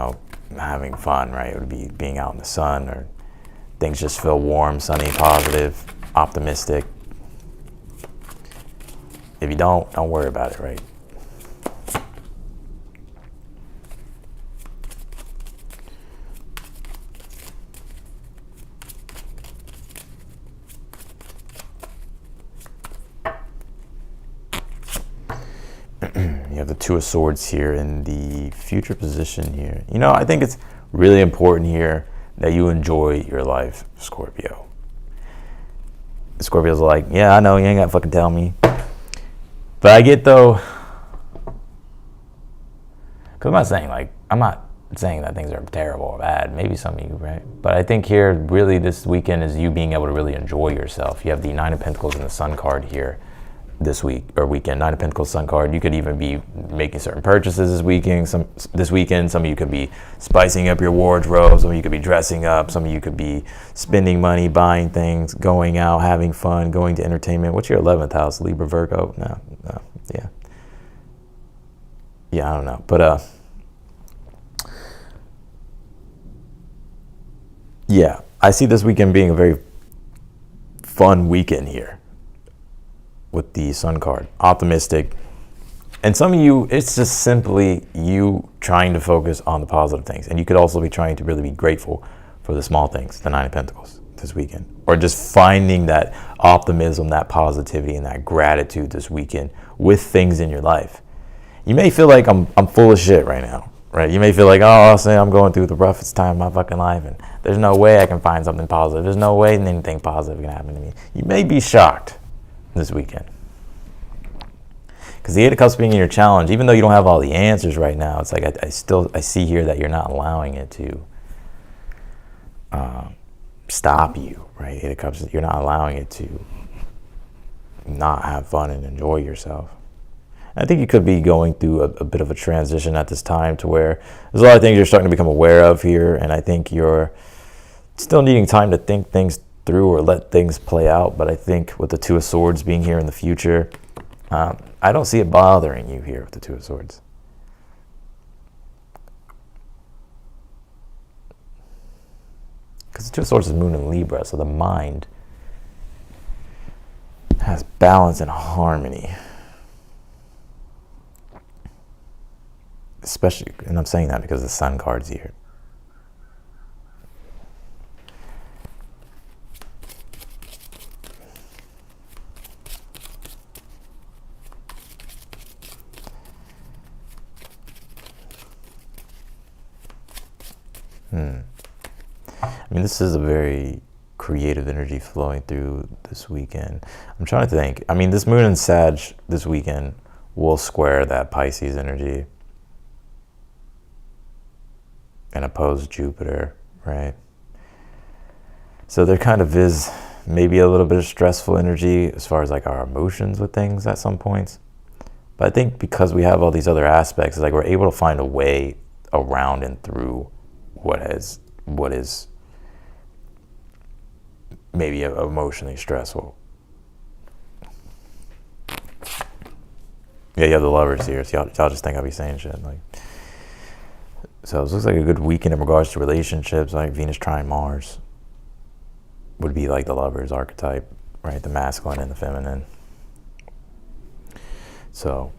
having fun, right? It would be being out in the sun, or things just feel warm, sunny, positive, optimistic. If you don't worry about it, right? You have the 2 of Swords here in the future position here. I think it's really important here that you enjoy your life, Scorpio. Scorpio's like, yeah, I know, you ain't got to fucking tell me. But I get, though, because I'm not saying that things are terrible or bad. Maybe some of you, right? But I think here, really, this weekend is you being able to really enjoy yourself. You have the 9 of Pentacles and the Sun card here this week or weekend. 9 of Pentacles, Sun card. You could even be making certain purchases this weekend. Some of you could be spicing up your wardrobe. Some of you could be dressing up. Some of you could be spending money, buying things, going out, having fun, going to entertainment. What's your 11th house? Libra, Virgo? No, yeah, I don't know, but yeah, I see this weekend being a very fun weekend here with the Sun card. Optimistic. And some of you, it's just simply you trying to focus on the positive things. And you could also be trying to really be grateful for the small things, the 9 of Pentacles this weekend. Or just finding that optimism, that positivity, and that gratitude this weekend with things in your life. You may feel like I'm full of shit right now, right? You may feel like, I'll say I'm going through the roughest time of my fucking life, and there's no way I can find something positive. There's no way anything positive can happen to me. You may be shocked this weekend. Because the 8 of Cups being in your challenge, even though you don't have all the answers right now, it's like I see here that you're not allowing it to stop you, right? 8 of Cups, you're not allowing it to not have fun and enjoy yourself. I think you could be going through a bit of a transition at this time to where there's a lot of things you're starting to become aware of here, and I think you're still needing time to think things through or let things play out. But I think with the 2 of Swords being here in the future, I don't see it bothering you here with the 2 of Swords. Because the 2 of Swords is Moon in Libra, so the mind has balance and harmony. Especially, and I'm saying that because the Sun card's here. I mean, this is a very creative energy flowing through this weekend. I'm trying to think. I mean, this moon in Sag this weekend will square that Pisces energy and oppose Jupiter, right? So there kind of is maybe a little bit of stressful energy as far as like our emotions with things at some points. But I think because we have all these other aspects, it's like we're able to find a way around and through what is maybe emotionally stressful. Yeah, you have the Lovers here, so y'all just think I'll be saying shit. Like, so it looks like a good weekend in regards to relationships, like Venus trine Mars would be like the Lovers archetype, right? The masculine and the feminine. So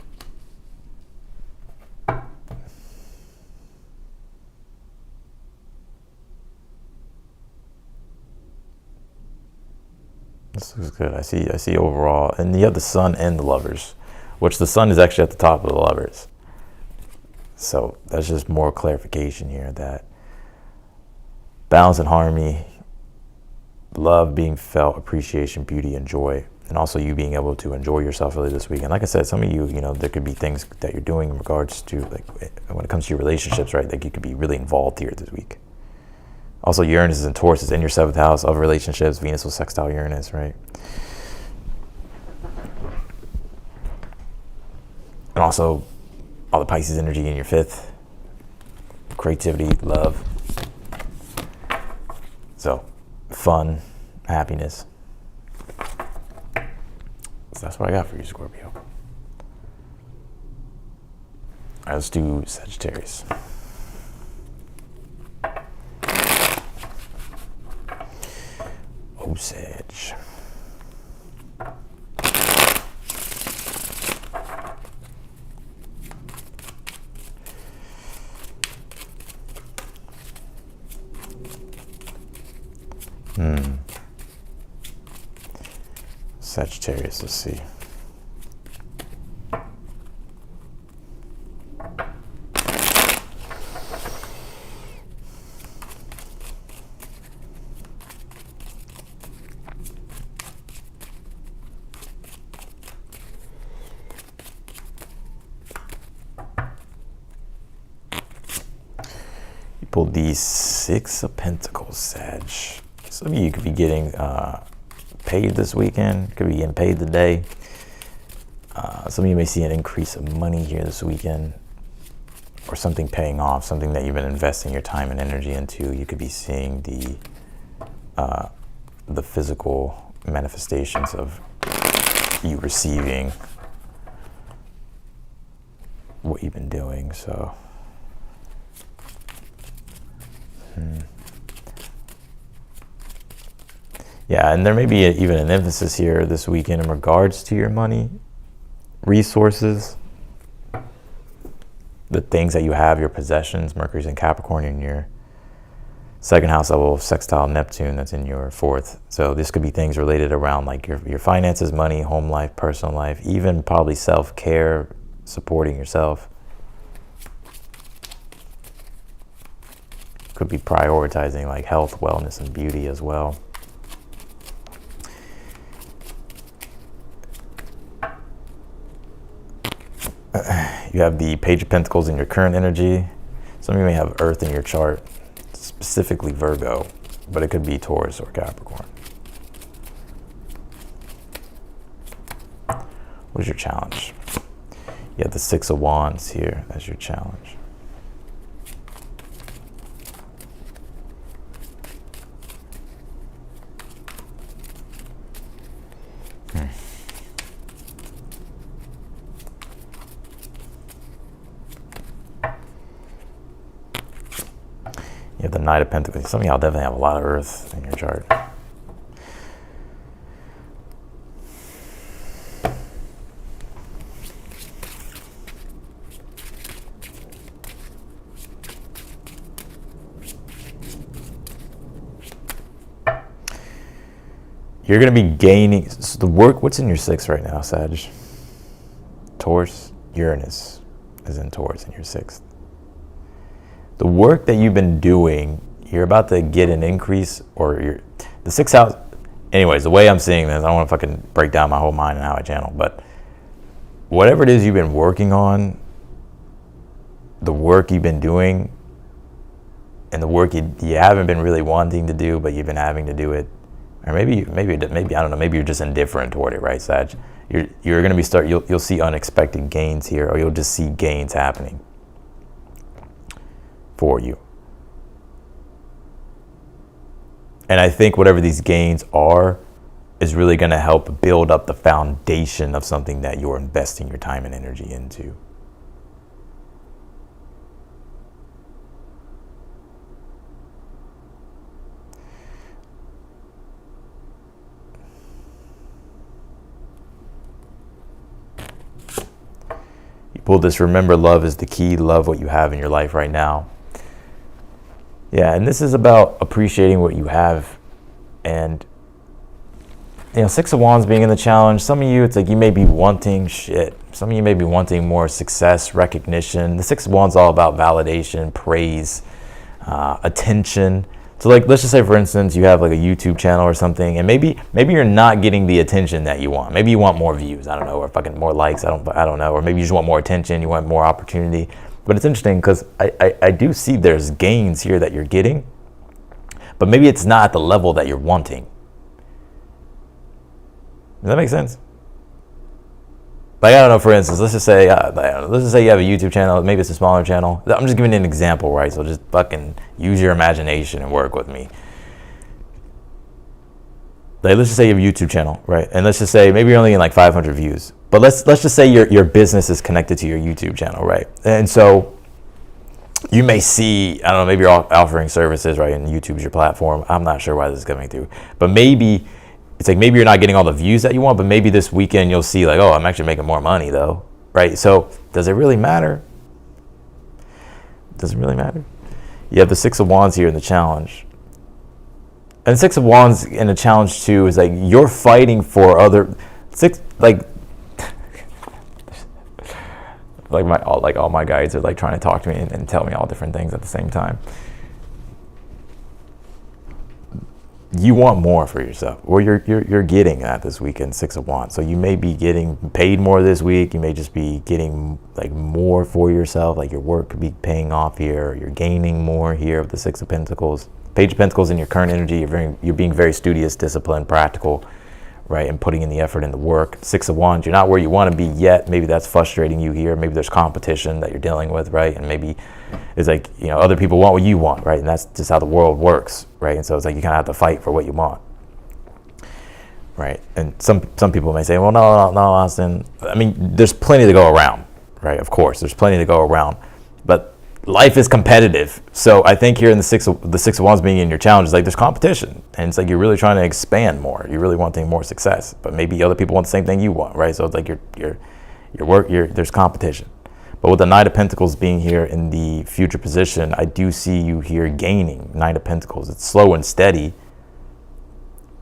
this looks good. I see overall, and you have the Sun and the Lovers, which the Sun is actually at the top of the Lovers. So that's just more clarification here that balance and harmony, love being felt, appreciation, beauty, and joy, and also you being able to enjoy yourself really this weekend. Like I said, some of you, there could be things that you're doing in regards to, like when it comes to your relationships, right? Like you could be really involved here this week. Also, Uranus is in Taurus, is in your 7th house of relationships. Venus will sextile Uranus, right? And also, all the Pisces energy in your 5th. Creativity, love. So, fun, happiness. So that's what I got for you, Scorpio. All right, let's do Sagittarius. Oh, Sag. Sagittarius, let's see. You pulled the 6 of Pentacles, Sag. Some of you could be getting paid this weekend, could be getting paid today. Some of you may see an increase of money here this weekend, or something paying off, something that you've been investing your time and energy into. You could be seeing the physical manifestations of you receiving what you've been doing. So yeah, and there may be even an emphasis here this weekend in regards to your money, resources, the things that you have, your possessions. Mercury's in Capricorn in your 2nd house level, sextile Neptune that's in your 4th. So this could be things related around like your finances, money, home life, personal life, even probably self-care, supporting yourself. Could be prioritizing like health, wellness, and beauty as well. You have the Page of Pentacles in your current energy. Some of you may have Earth in your chart, specifically Virgo, but it could be Taurus or Capricorn. What is your challenge? You have the 6 of Wands here as your challenge. You have the Knight of Pentacles. Some of y'all definitely have a lot of Earth in your chart. You're going to be gaining so the work. What's in your 6th right now, Sag? Taurus. Uranus is in Taurus in your 6th. the work that you've been doing, you're about to get an increase, or the 6th house. Anyways, the way I'm seeing this, I don't want to fucking break down my whole mind and how I channel, but whatever it is you've been working on, the work you've been doing, and the work you haven't been really wanting to do, but you've been having to do it, or maybe I don't know, maybe you're just indifferent toward it, right, Sag? You're going to be you'll see unexpected gains here, or you'll just see gains happening for you. And I think whatever these gains are is really going to help build up the foundation of something that you're investing your time and energy into. You pulled this, remember love is the key. Love what you have in your life right now. Yeah, and this is about appreciating what you have. And, you know, 6 of Wands being in the challenge, some of you, it's like you may be wanting shit. Some of you may be wanting more success, recognition. The 6 of Wands is all about validation, praise, attention. So, like, let's just say, for instance, you have like a YouTube channel or something, and maybe you're not getting the attention that you want. Maybe you want more views, I don't know, or fucking more likes, I don't know. Or maybe you just want more attention, you want more opportunity. But it's interesting because I do see there's gains here that you're getting, but maybe it's not at the level that you're wanting. Does that make sense? Like, I don't know, for instance, let's just say you have a YouTube channel, maybe it's a smaller channel. I'm just giving you an example, right? So just fucking use your imagination and work with me. Like, let's just say you have a YouTube channel, right? And let's just say maybe you're only getting like 500 views. But let's just say your business is connected to your YouTube channel, right? And so you may see, I don't know, maybe you're offering services, right? And YouTube's your platform. I'm not sure why this is coming through. But maybe it's like maybe you're not getting all the views that you want, but maybe this weekend you'll see like, oh, I'm actually making more money though, right? So does it really matter? Does it really matter? You have the 6 of Wands here in the challenge. And 6 of Wands in the challenge too is like you're fighting for other all my guides are like trying to talk to me and tell me all different things at the same time. You want more for yourself, or you're getting that this weekend, 6 of Wands. So you may be getting paid more this week. You may just be getting like more for yourself, like your work could be paying off here, or you're gaining more here with the 6 of Pentacles. Page of Pentacles in your current energy, you're being very studious, disciplined, practical, right, and putting in the effort and the work. 6 of Wands, you're not where you want to be yet. Maybe that's frustrating you here. Maybe there's competition that you're dealing with, right? And maybe it's like, you know, other people want what you want, right? And that's just how the world works, right? And so it's like you kind of have to fight for what you want, right? And some people may say, well, no, Austin. I mean, there's plenty to go around, right? Of course, there's plenty to go around, but life is competitive. So I think here in the six of Wands being in your challenge is like there's competition, and it's like you're really trying to expand more. You're really wanting more success, but maybe other people want the same thing you want, right? So it's like there's competition. But with the Knight of Pentacles being here in the future position, I do see you here gaining. Knight of Pentacles. It's slow and steady,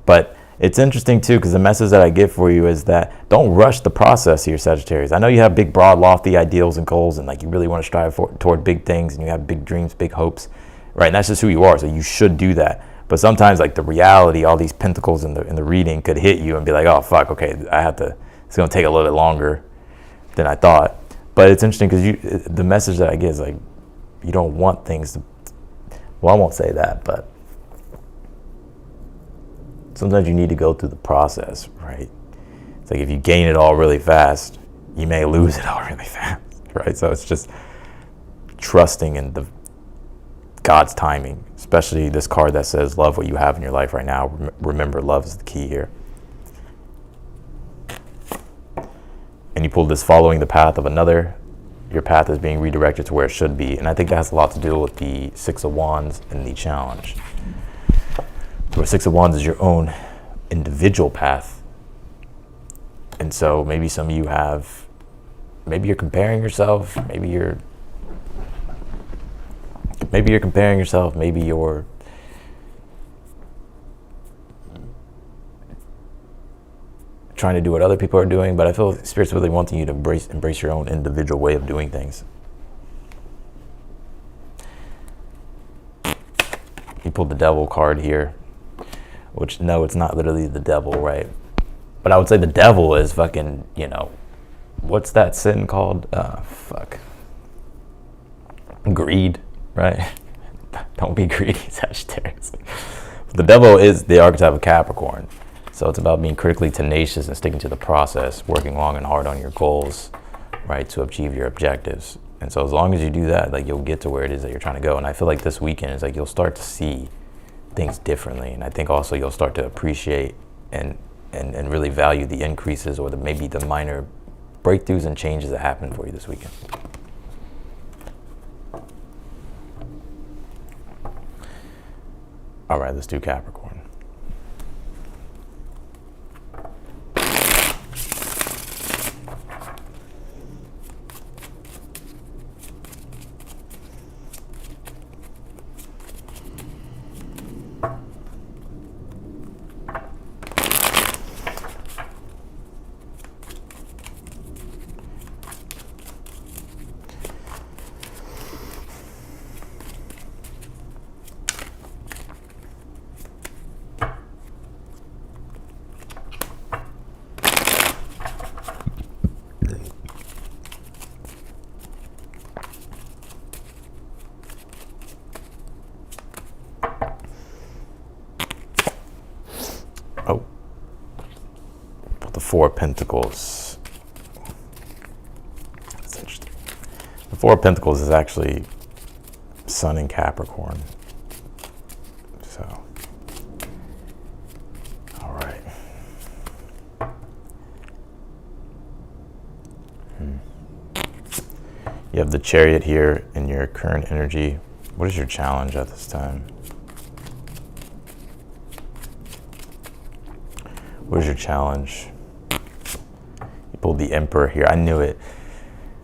but it's interesting too, because the message that I get for you is that don't rush the process here, Sagittarius. I know you have big, broad, lofty ideals and goals, and like you really want to strive toward big things, and you have big dreams, big hopes, right? And that's just who you are, so you should do that. But sometimes, like the reality, all these pentacles in the reading could hit you and be like, oh fuck, okay, it's gonna take a little bit longer than I thought. But it's interesting because the message that I get is like you don't want things to. Well, I won't say that, but sometimes you need to go through the process, right? It's like if you gain it all really fast, you may lose it all really fast, right? So it's just trusting in God's timing, especially this card that says love what you have in your life right now. Remember, love is the key here. And you pulled this following the path of another. Your path is being redirected to where it should be. And I think that has a lot to do with the 6 of Wands and the challenge. Where 6 of Wands is your own individual path. And so maybe some of you maybe you're comparing yourself, maybe you're comparing yourself, maybe you're trying to do what other people are doing, but I feel Spirit's really wanting you to embrace your own individual way of doing things. You pulled the Devil card here, which, no, it's not literally the devil, right? But I would say the devil is fucking, you know, what's that sin called? Greed, right? Don't be greedy, Sagittarius. The devil is the archetype of Capricorn. So it's about being critically tenacious and sticking to the process, working long and hard on your goals, right, to achieve your objectives. And so as long as you do that, like, you'll get to where it is that you're trying to go. And I feel like this weekend is like you'll start to see things differently. And I think also you'll start to appreciate and really value the increases or maybe the minor breakthroughs and changes that happen for you this weekend. All right, let's do Capricorn. Oh, the Four of Pentacles. That's interesting. The Four of Pentacles is actually Sun in Capricorn. So, all right. You have the Chariot here in your current energy. What is your challenge at this time? What is your challenge? You pulled the Emperor here. I knew it.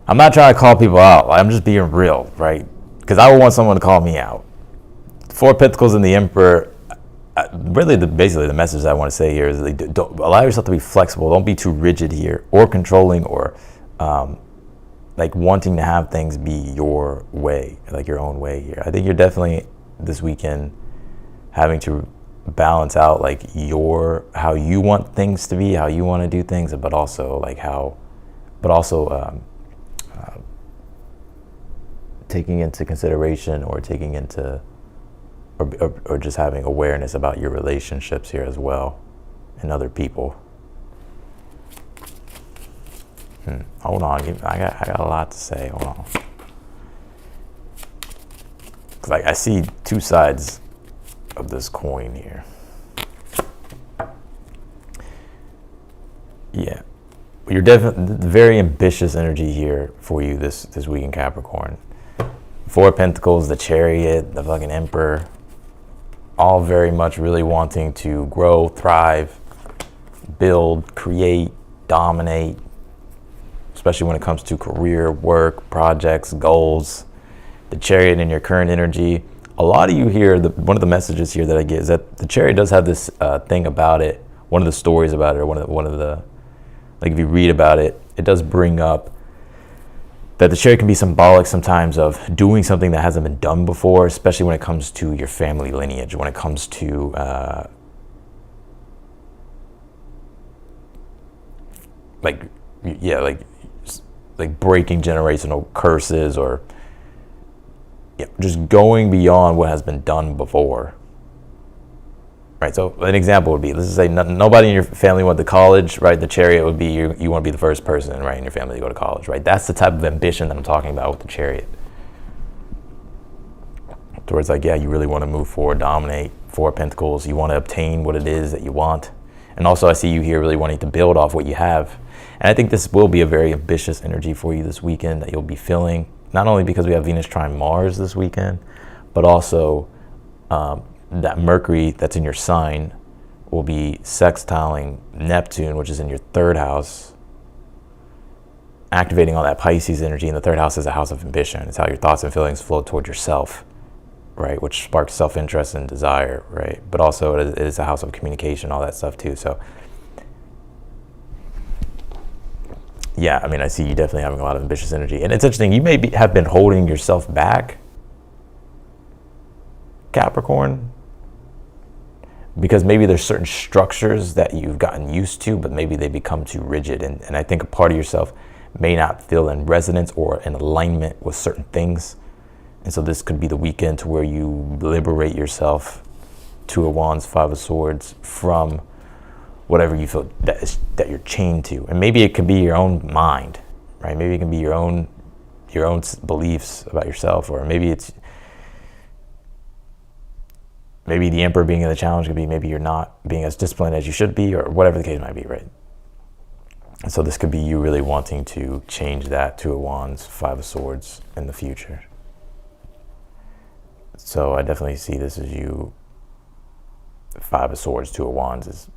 I'm not trying to call people out. I'm just being real, right? Because I would want someone to call me out. Four of Pentacles and the Emperor. Really, basically the message I want to say here is that don't allow yourself to be flexible. Don't be too rigid here or controlling or like wanting to have things be your way, like your own way here. I think you're definitely this weekend having to balance out like how you want things to be, how you want to do things, but also taking into consideration or taking into or just having awareness about your relationships here as well and other people. Hold on, I got a lot to say. Hold on, because I see two sides of this coin here. Yeah, you're definitely very ambitious energy here for you this week in Capricorn. Four of Pentacles, the Chariot, the fucking Emperor, all very much really wanting to grow, thrive, build, create, dominate, especially when it comes to career, work, projects, goals. The Chariot in your current energy. A lot of you here, one of the messages here that I get is that the Chariot does have this thing about it. One of the stories about it, or one of the, like if you read about it, it does bring up that the Chariot can be symbolic sometimes of doing something that hasn't been done before, especially when it comes to your family lineage, when it comes to like breaking generational curses or just going beyond what has been done before. Right, so an example would be, let's just say nobody in your family went to college, right? The Chariot would be, you want to be the first person, right, in your family to go to college, right? That's the type of ambition that I'm talking about with the Chariot. Towards like, yeah, you really want to move forward, dominate. Four of Pentacles, you want to obtain what it is that you want. And also I see you here really wanting to build off what you have. And I think this will be a very ambitious energy for you this weekend that you'll be feeling, not only because we have Venus trine Mars this weekend, but also that Mercury that's in your sign will be sextiling Neptune, which is in your third house, activating all that Pisces energy. And the third house is a house of ambition. It's how your thoughts and feelings flow toward yourself, right? Which sparks self-interest and desire, right? But also it is a house of communication, all that stuff too. So yeah, I mean, I see you definitely having a lot of ambitious energy. And it's interesting, you may have been holding yourself back Capricorn, because maybe there's certain structures that you've gotten used to, but maybe they become too rigid. And I think a part of yourself may not feel in resonance or in alignment with certain things. And so this could be the weekend to where you liberate yourself, Two of Wands, Five of Swords, from whatever you feel that you're chained to. And maybe it could be your own mind, right? Maybe it can be your own beliefs about yourself, or maybe the Emperor being in the challenge could be maybe you're not being as disciplined as you should be, or whatever the case might be, right? And so this could be you really wanting to change that Two of Wands, Five of Swords in the future. So I definitely see this as you, Five of Swords, Two of Wands, is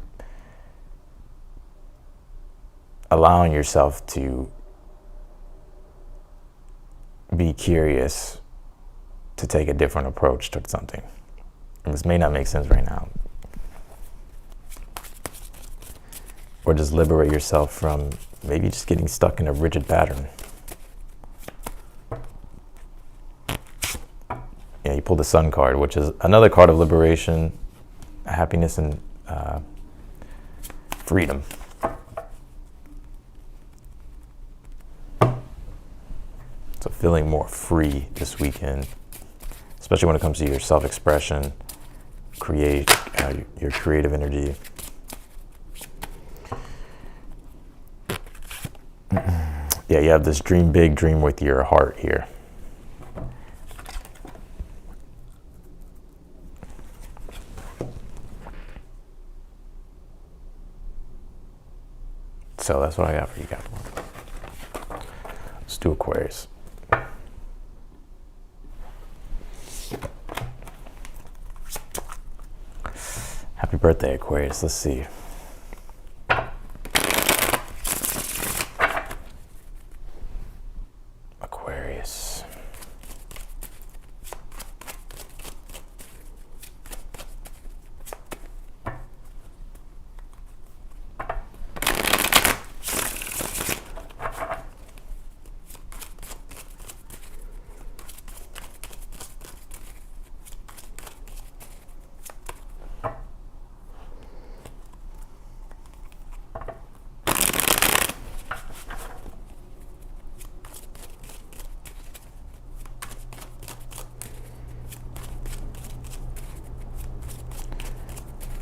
allowing yourself to be curious, to take a different approach towards something. And this may not make sense right now. Or just liberate yourself from maybe just getting stuck in a rigid pattern. Yeah, you pulled the Sun card, which is another card of liberation, happiness, and freedom. So feeling more free this weekend, especially when it comes to your self-expression, your creative energy. Yeah, you have this dream big, dream with your heart here. So that's what I got for you, Capricorn. Let's do Aquarius. Happy birthday, Aquarius. Let's see. Aquarius.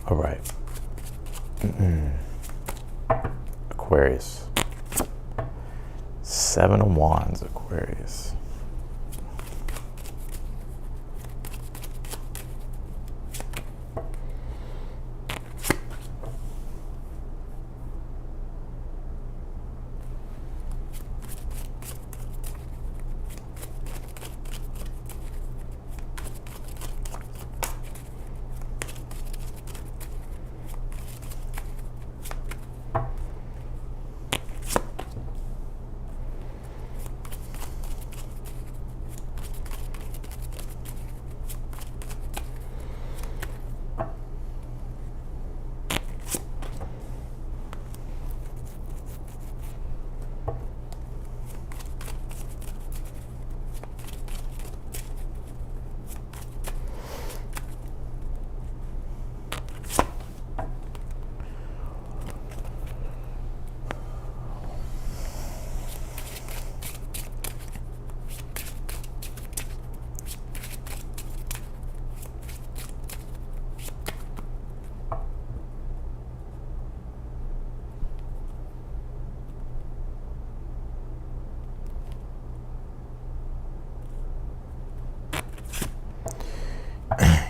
All right. Aquarius. Seven of Wands, Aquarius.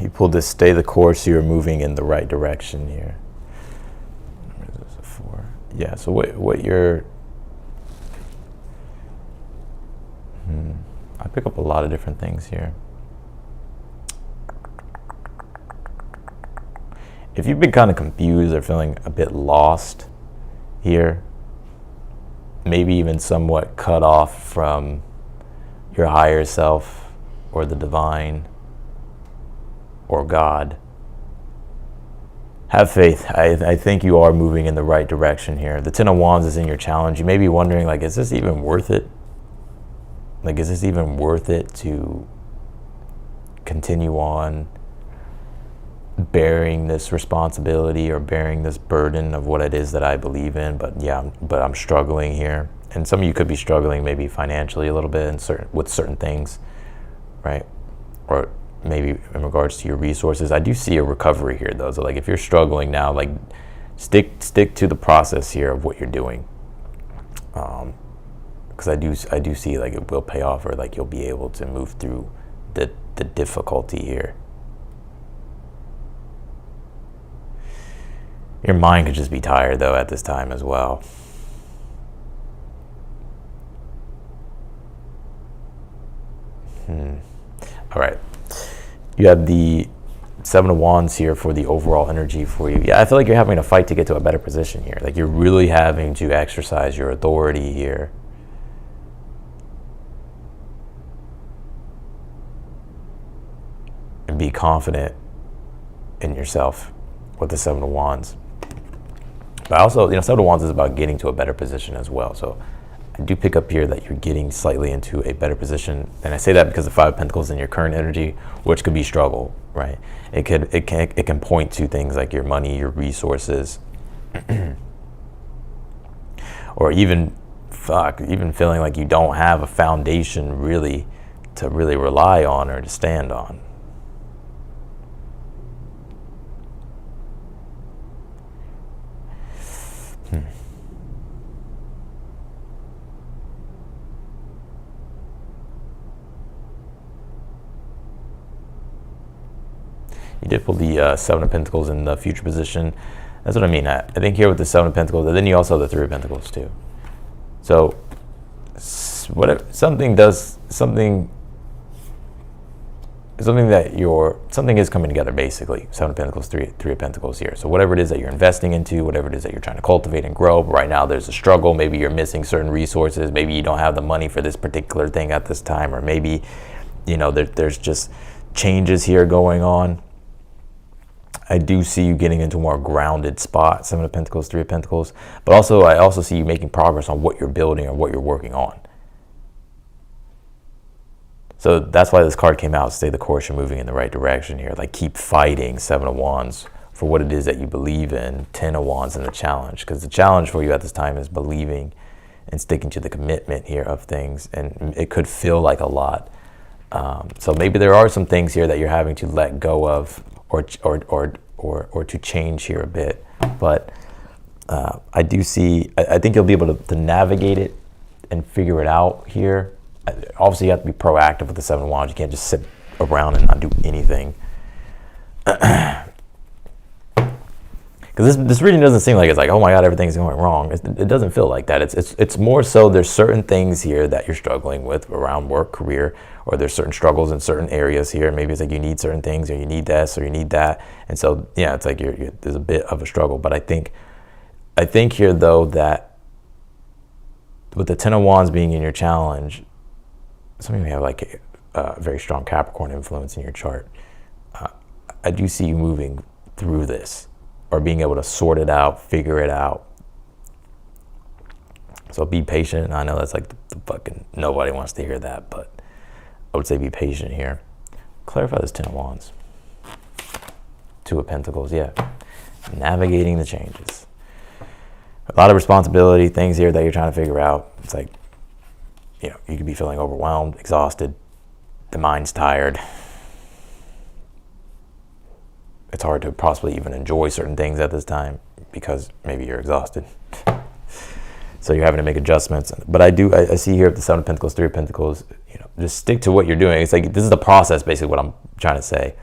You pulled this stay the course, so you're moving in the right direction here. Where is this, a 4? Yeah, so what you're... I pick up a lot of different things here. If you've been kind of confused or feeling a bit lost here, maybe even somewhat cut off from your higher self or the divine or God, have faith. I think you are moving in the right direction here. The Ten of Wands is in your challenge. You may be wondering, like, is this even worth it? Like, is this even worth it to continue on bearing this responsibility or bearing this burden of what it is that I believe in. But yeah, but I'm struggling here. And some of you could be struggling maybe financially a little bit with certain things, right? Or maybe in regards to your resources. I do see a recovery here though. So like if you're struggling now, like stick to the process here of what you're doing. Because I do see like it will pay off, or like you'll be able to move through the difficulty here. Your mind could just be tired though at this time as well. All right. You have the Seven of Wands here for the overall energy for you. Yeah, I feel like you're having to fight to get to a better position here. Like you're really having to exercise your authority here. And be confident in yourself with the Seven of Wands. But also, Seven of Wands is about getting to a better position as well. So I do pick up here that you're getting slightly into a better position. And I say that because the Five of Pentacles in your current energy, which could be struggle, right? It can point to things like your money, your resources, or even feeling like you don't have a foundation really to really rely on or to stand on. You did pull the Seven of Pentacles in the future position. That's what I mean. I think here with the Seven of Pentacles, and then you also have the Three of Pentacles too. So, something is coming together basically. Seven of Pentacles, Three of Pentacles here. So whatever it is that you're investing into, whatever it is that you're trying to cultivate and grow, but right now there's a struggle. Maybe you're missing certain resources. Maybe you don't have the money for this particular thing at this time, or maybe, there's just changes here going on. I do see you getting into a more grounded spot, Seven of Pentacles, Three of Pentacles. But also, I also see you making progress on what you're building or what you're working on. So that's why this card came out. Stay the course, you're moving in the right direction here. Like keep fighting, Seven of Wands, for what it is that you believe in. 10 of Wands in the challenge. Because the challenge for you at this time is believing and sticking to the commitment here of things. And it could feel like a lot. So maybe there are some things here that you're having to let go of, or to change here a bit, but I do see. I think you'll be able to navigate it and figure it out here. Obviously, you have to be proactive with the Seven of Wands. You can't just sit around and not do anything. Because this reading doesn't seem like it's like, oh my God, everything's going wrong. It doesn't feel like that. It's more so there's certain things here that you're struggling with around work, career, or there's certain struggles in certain areas here. Maybe it's like you need certain things, or you need this, or you need that. And so, yeah, it's like there's a bit of a struggle. But I think here, though, that with the 10 of Wands being in your challenge, some of you have like a very strong Capricorn influence in your chart. I do see you moving through this, or being able to sort it out, figure it out. So be patient. I know that's like the fucking, nobody wants to hear that, but I would say be patient here. Clarify this 10 of Wands. Two of Pentacles, yeah. Navigating the changes. A lot of responsibility, things here that you're trying to figure out. It's like, you could be feeling overwhelmed, exhausted. The mind's tired. It's hard to possibly even enjoy certain things at this time because maybe you're exhausted. So you're having to make adjustments. But I see here at the Seven of Pentacles, Three of Pentacles, just stick to what you're doing. It's like, this is the process, basically what I'm trying to say.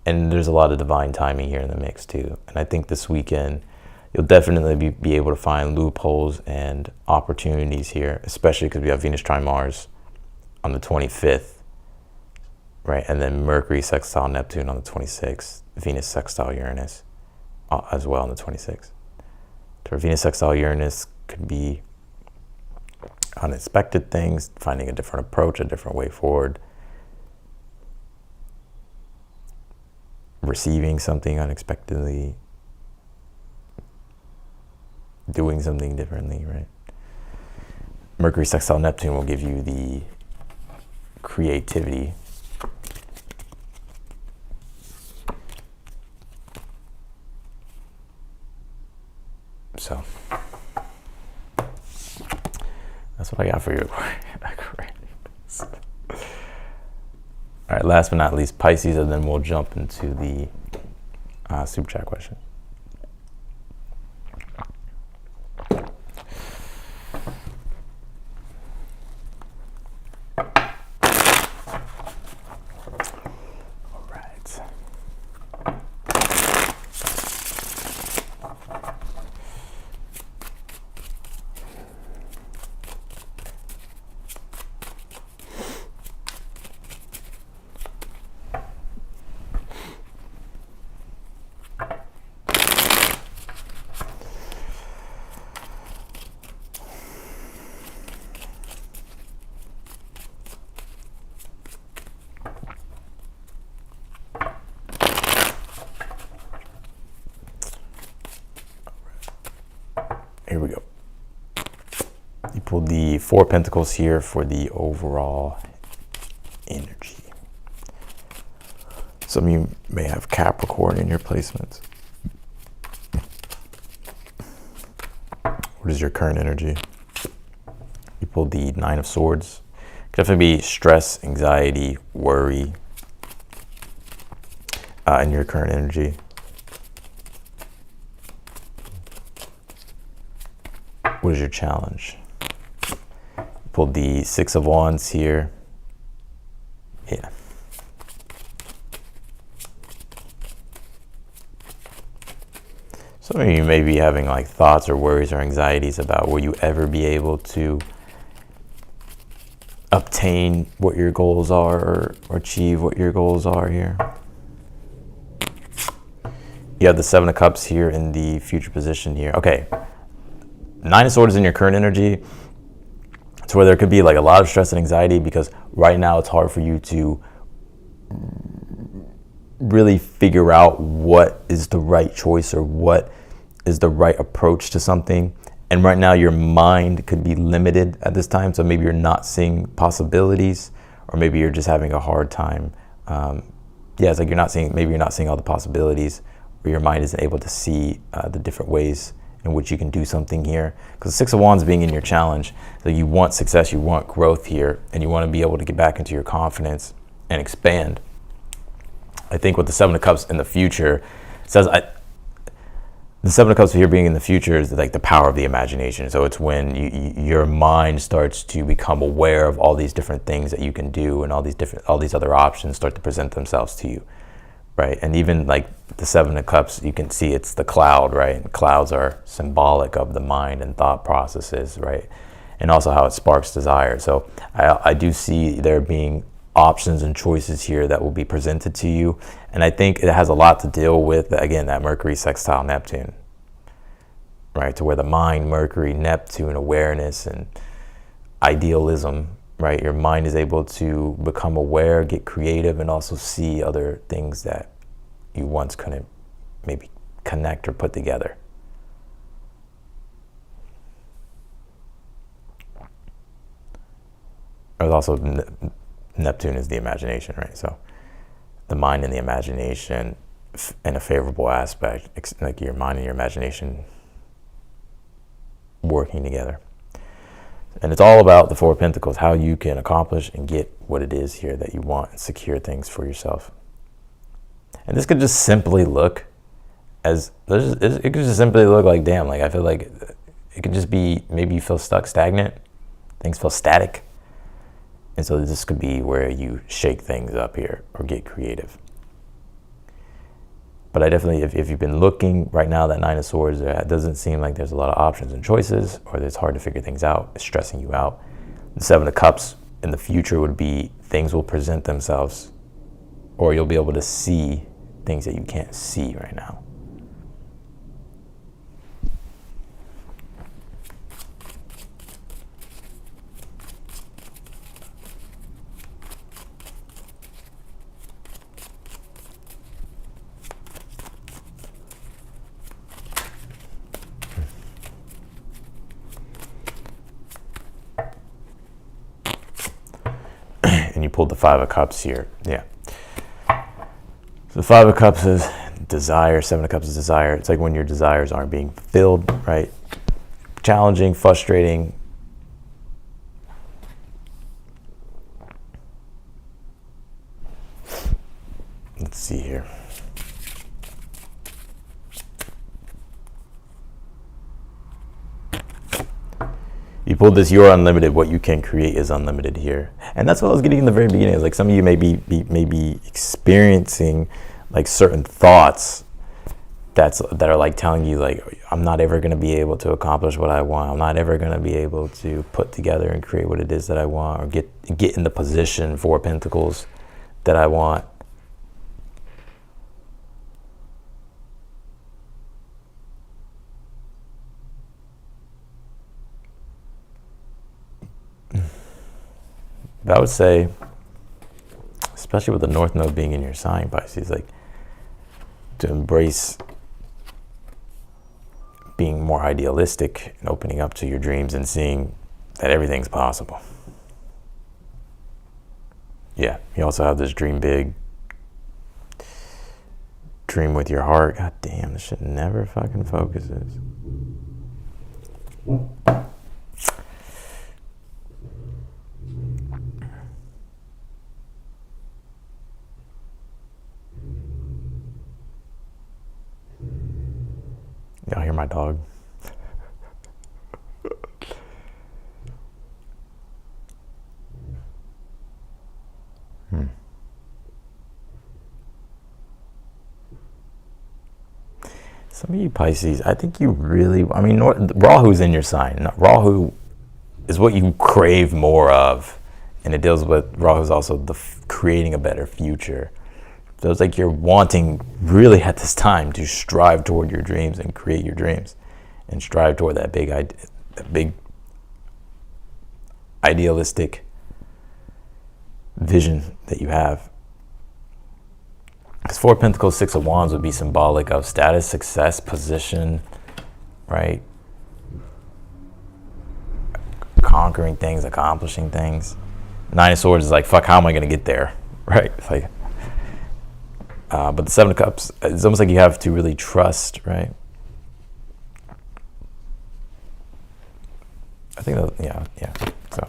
And there's a lot of divine timing here in the mix too. And I think this weekend, you'll definitely be able to find loopholes and opportunities here, especially because we have Venus trine Mars on the 25th. Right, and then Mercury sextile Neptune on the 26th, Venus sextile Uranus as well on the 26th. So Venus sextile Uranus could be unexpected things, finding a different approach, a different way forward, receiving something unexpectedly, doing something differently, right? Mercury sextile Neptune will give you the creativity That's what I got for you, Aquarius. All right, last but not least, Pisces, and then we'll jump into the super chat question. Here we go. You pulled the Four of Pentacles here for the overall energy. Some of you may have Capricorn in your placements. What is your current energy? You pulled the Nine of Swords. Could definitely be stress, anxiety, worry in your current energy. What is your challenge? Pulled the Six of Wands here. Yeah. Some of you may be having like thoughts or worries or anxieties about will you ever be able to obtain what your goals are or achieve what your goals are here. You have the Seven of Cups here in the future position here. Okay. Nine of Swords in your current energy. It's where there could be like a lot of stress and anxiety because right now it's hard for you to really figure out what is the right choice or what is the right approach to something. And right now your mind could be limited at this time. So maybe you're not seeing possibilities, or maybe you're just having a hard time. It's like you're not seeing all the possibilities, or your mind isn't able to see the different ways in which you can do something here. Because the Six of Wands being in your challenge, so you want success, you want growth here, and you want to be able to get back into your confidence and expand. I think with the Seven of Cups in the future, it says the Seven of Cups here being in the future is like the power of the imagination. So it's when your mind starts to become aware of all these different things that you can do, and all these other options start to present themselves to you. Right, and even like the Seven of Cups, you can see it's the cloud, right? And clouds are symbolic of the mind and thought processes, right? And also how it sparks desire. So I do see there being options and choices here that will be presented to you. And I think it has a lot to deal with, again, that Mercury sextile Neptune, right? To where the mind, Mercury, Neptune, awareness and idealism, right? Your mind is able to become aware, get creative, and also see other things that you once couldn't maybe connect or put together. There's also Neptune is the imagination, right? So the mind and the imagination in a favorable aspect, like your mind and your imagination working together. And it's all about the Four of Pentacles, how you can accomplish and get what it is here that you want and secure things for yourself. And this could just simply look as, it could just simply look like, damn, like I feel like it could just be, maybe you feel stuck, stagnant, things feel static. And so this could be where you shake things up here or get creative. But I definitely, if you've been looking right now, that Nine of Swords, it doesn't seem like there's a lot of options and choices, or it's hard to figure things out, it's stressing you out. The Seven of Cups in the future would be things will present themselves, or you'll be able to see things that you can't see right now. And you pulled the Five of Cups here. Yeah. So the Five of Cups is desire. Seven of Cups is desire. It's like when your desires aren't being fulfilled, right? Challenging, frustrating, Let's see here. You pulled this, you are unlimited. What you can create is unlimited here. And that's what I was getting in the very beginning. It's like some of you may be experiencing like certain thoughts that are like telling you like, I'm not ever going to be able to accomplish what I want. I'm not ever going to be able to put together and create what it is that I want, or get in the position for Pentacles that I want. But I would say, especially with the North Node being in your sign, Pisces, like to embrace being more idealistic and opening up to your dreams and seeing that everything's possible. Yeah, you also have this dream big, dream with your heart. God damn, this shit never fucking focuses. Y'all hear my dog? Some of you Pisces, I think you really, I mean, Rahu's in your sign. Rahu is what you crave more of. And it deals with, Rahu's also creating a better future. So it's like you're wanting really at this time to strive toward your dreams and create your dreams and strive toward that big idealistic vision that you have. Because 4 of Pentacles, 6 of Wands would be symbolic of status, success, position, right? Conquering things, accomplishing things. 9 of Swords is like, fuck, how am I going to get there? Right? It's like, but the 7 of Cups, it's almost like you have to really trust, right? I think that, yeah. So,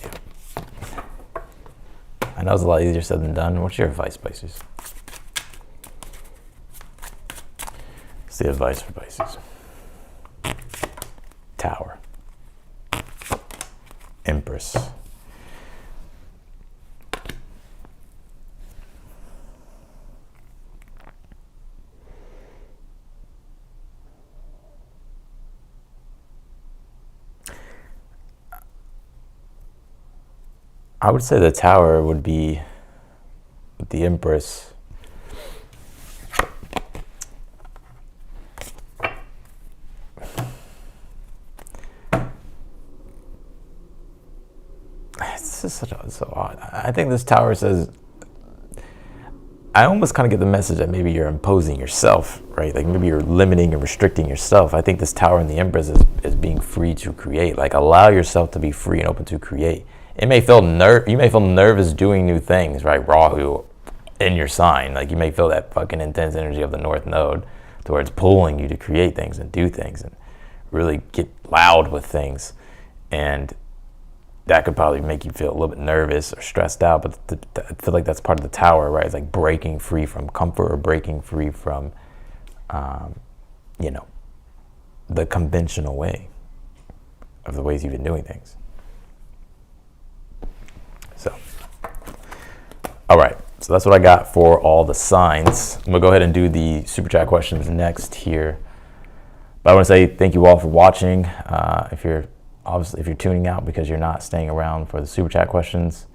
yeah. I know it's a lot easier said than done. What's your advice, Pisces? What's the advice for Pisces? Tower. Empress. I would say the Tower would be the Empress. This is so odd. I think this Tower says, I almost kind of get the message that maybe you're imposing yourself, right? Like maybe you're limiting and restricting yourself. I think this Tower and the Empress is being free to create. Like allow yourself to be free and open to create. You may feel nervous doing new things, right? Rahu in your sign. Like you may feel that fucking intense energy of the North Node to where it's pulling you to create things and do things and really get loud with things. And that could probably make you feel a little bit nervous or stressed out, but I feel like that's part of the Tower, right? It's like breaking free from comfort or breaking free from, the conventional way of the ways you've been doing things. So, all right. So that's what I got for all the signs. I'm gonna go ahead and do the super chat questions next here. But I want to say thank you all for watching. If you're tuning out because you're not staying around for the super chat questions,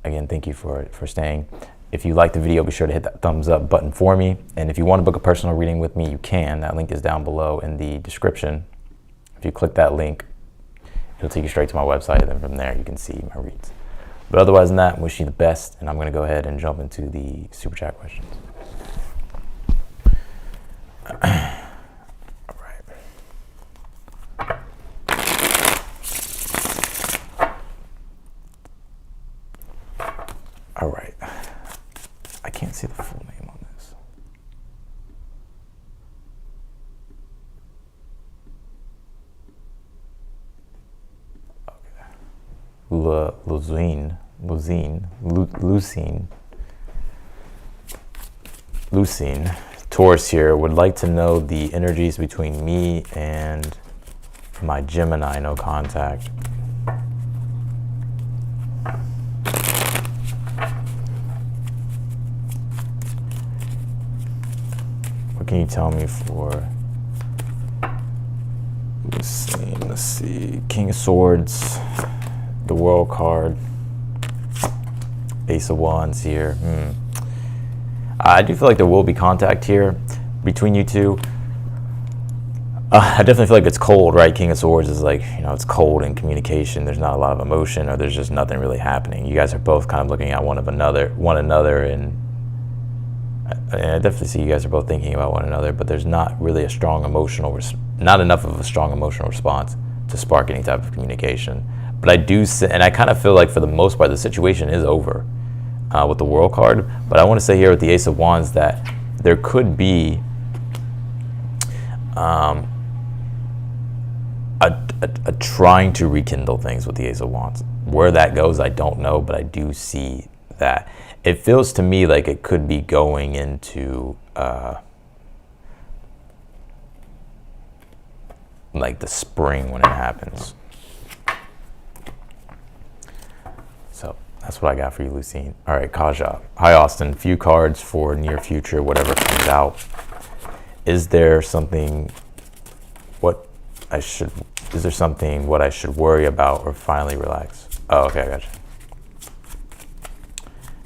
again, thank you for staying. If you like the video, be sure to hit that thumbs up button for me. And if you want to book a personal reading with me, you can. That link is down below in the description. If you click that link, it'll take you straight to my website, and then from there you can see my reads. But otherwise than that, I'm wishing you the best, and I'm going to go ahead and jump into the super chat questions. All right. I can't see the full name on this. Okay. Luzuin. Leucine, Taurus here, would like to know the energies between me and my Gemini, no contact. What can you tell me for Leucine? Let's see. King of Swords, the World card, Ace of Wands here. I do feel like there will be contact here between you two. I definitely feel like it's cold, right? King of Swords is like, you know, it's cold in communication. There's not a lot of emotion, or there's just nothing really happening. You guys are both kind of looking at one another, and I definitely see you guys are both thinking about one another, but there's not really a strong not enough of a strong emotional response to spark any type of communication. But I do, and I kind of feel like for the most part, the situation is over with the World card. But I want to say here with the Ace of Wands that there could be a trying to rekindle things with the Ace of Wands. Where that goes, I don't know, but I do see that. It feels to me like it could be going into like the spring when it happens. So that's what I got for you, Leucine. All right, Kaja. Hi, Austin. Few cards for near future, whatever comes out. Is there something what I should worry about or finally relax? Oh, okay, I got you.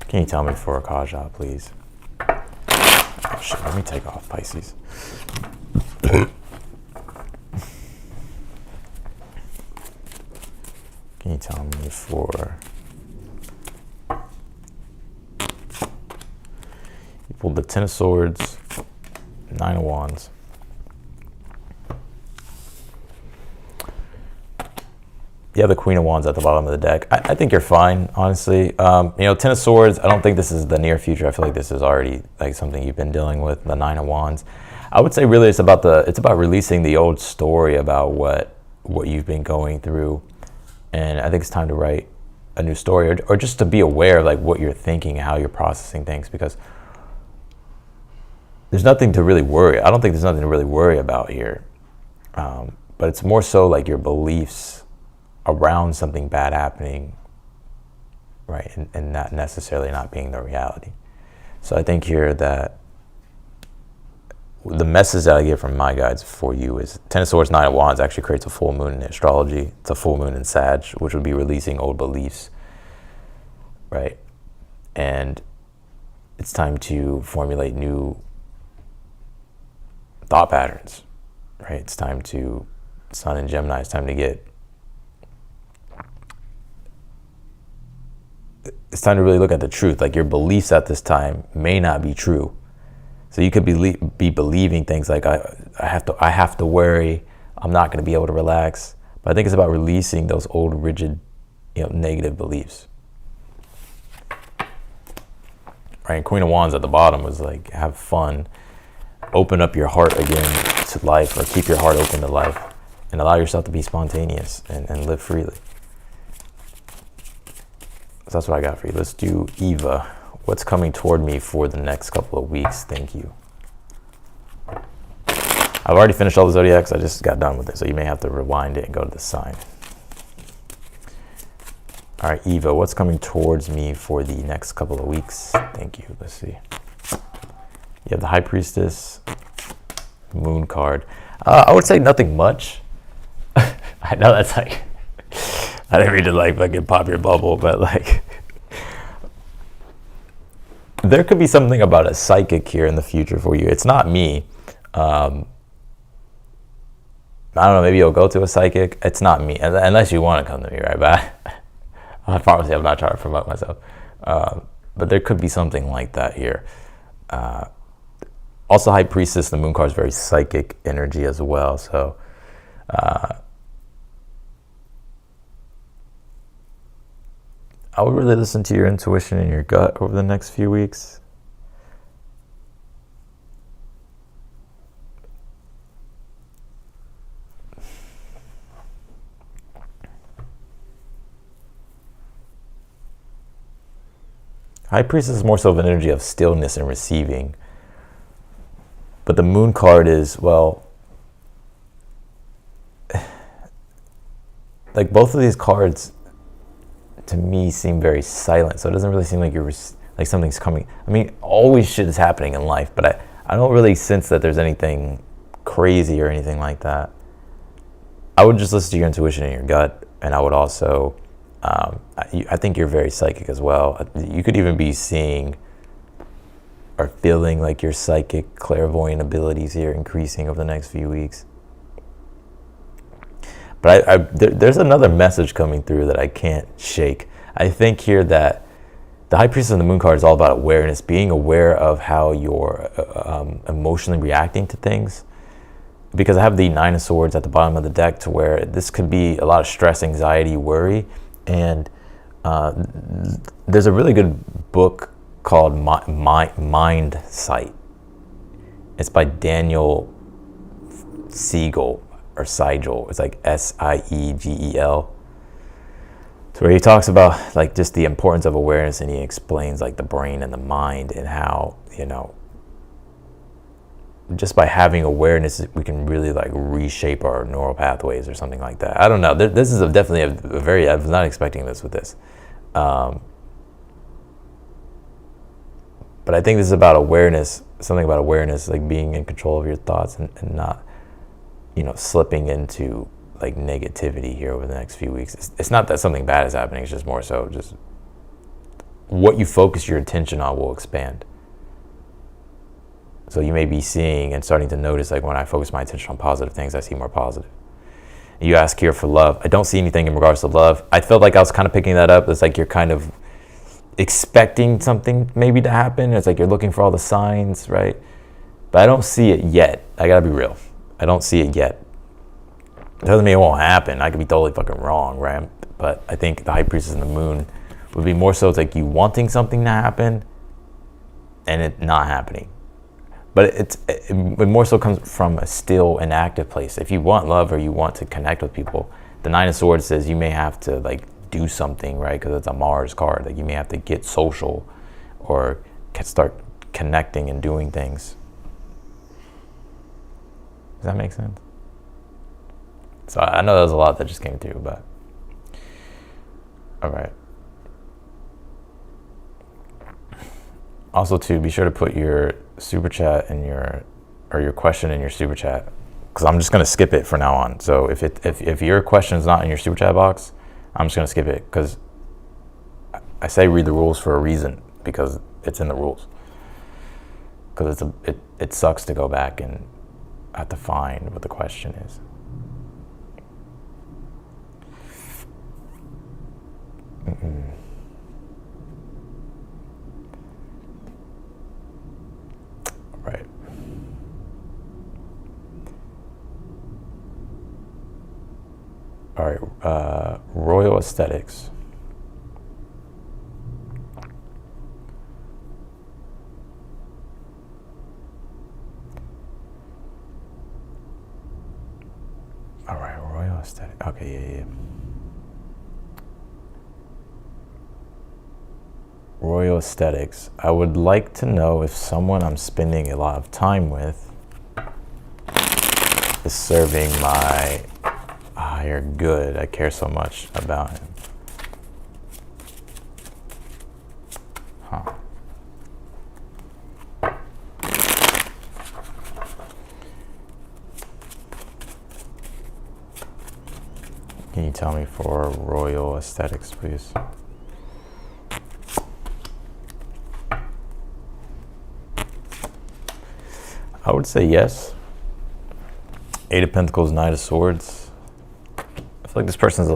Can you tell me for Kaja, please? Oh, shit, let me take off Pisces. Can you tell me for... You pulled the Ten of Swords, Nine of Wands. You have the Queen of Wands at the bottom of the deck. I think you're fine, honestly. You know, Ten of Swords, I don't think this is the near future. I feel like this is already like something you've been dealing with, the Nine of Wands. I would say really it's about releasing the old story about what you've been going through. And I think it's time to write a new story, or just to be aware of like what you're thinking, how you're processing things, because there's nothing to really worry. I don't think there's nothing to really worry about here. But it's more so like your beliefs around something bad happening, right? And not necessarily not being the reality. So I think here that the message that I get from my guides for you is Ten of Swords, Nine of Wands actually creates a full moon in astrology. It's a full moon in Sag, which would be releasing old beliefs, right? And it's time to formulate new thought patterns, right? It's time to, Sun in Gemini, it's time to really look at the truth. Like your beliefs at this time may not be true. So you could be believing things like I have to worry, I'm not going to be able to relax. But I think it's about releasing those old rigid, negative beliefs. Right? And Queen of Wands at the bottom was like, have fun, open up your heart again to life, or keep your heart open to life, and allow yourself to be spontaneous and live freely. So that's what I got for you. Let's do Eva. What's coming toward me for the next couple of weeks? Thank you. I've already finished all the zodiacs. I just got done with it, so you may have to rewind it and go to the sign. All right, Eva, what's coming towards me for the next couple of weeks? Thank you. Let's see. You have the High Priestess, Moon card. I would say nothing much. I know that's like, I didn't mean to like fucking pop your bubble, but like, there could be something about a psychic here in the future for you. It's not me. I don't know, maybe you'll go to a psychic. It's not me, unless you want to come to me, right? But I promise you I'm not trying to promote myself. But there could be something like that here. Also, High Priestess, the Moon card is very psychic energy as well. So I would really listen to your intuition and your gut over the next few weeks. High Priestess is more so of an energy of stillness and receiving. But the Moon card is, well, like both of these cards to me seem very silent. So it doesn't really seem like like something's coming. I mean, always shit is happening in life, but I don't really sense that there's anything crazy or anything like that. I would just listen to your intuition and your gut, and I would also, I think you're very psychic as well. You could even be seeing or feeling like your psychic clairvoyant abilities here increasing over the next few weeks. But there's another message coming through that I can't shake. I think here that the High Priestess and the Moon card is all about awareness, being aware of how you're emotionally reacting to things. Because I have the Nine of Swords at the bottom of the deck, to where this could be a lot of stress, anxiety, worry. And there's a really good book called Mind Sight. It's by Daniel Siegel, or Sigel. It's like Siegel. So where he talks about like just the importance of awareness, and he explains like the brain and the mind, and how, you know, just by having awareness, we can really like reshape our neural pathways or something like that. I don't know. This is definitely a very, I was not expecting this with this. But I think this is about awareness, something about awareness, like being in control of your thoughts, and not, you know, slipping into like negativity here over the next few weeks. It's not that something bad is happening. It's just more so just what you focus your attention on will expand. So you may be seeing and starting to notice, like when I focus my attention on positive things, I see more positive. You ask here for love. I don't see anything in regards to love. I felt like I was kind of picking that up. It's like you're kind of expecting something maybe to happen. It's like you're looking for all the signs, right? But I don't see it yet. I gotta be real. I don't see it yet. It doesn't mean it won't happen. I could be totally fucking wrong, right? But I think the High Priestess and the Moon would be more so, it's like you wanting something to happen and it not happening. But it more so comes from a still and active place. If you want love or you want to connect with people, the Nine of Swords says you may have to like do something, right? Because it's a Mars card. Like you may have to get social or start connecting and doing things. Does that make sense? So I know there's a lot that just came through, but all right. Also, too, be sure to put your super chat and your question in your super chat, because I'm just gonna skip it from now on. So if your question is not in your super chat box, I'm just gonna skip it, because I say read the rules for a reason, because it's in the rules. Because it sucks to go back and have to find what the question is. Right. All right. Royal Aesthetics. All right. Royal Aesthetic. Okay. Yeah. Royal Aesthetics. I would like to know if someone I'm spending a lot of time with is serving my higher good. I care so much about him. Huh. Can you tell me for Royal Aesthetics, please? I would say yes. Eight of Pentacles, Knight of Swords. I feel like this person's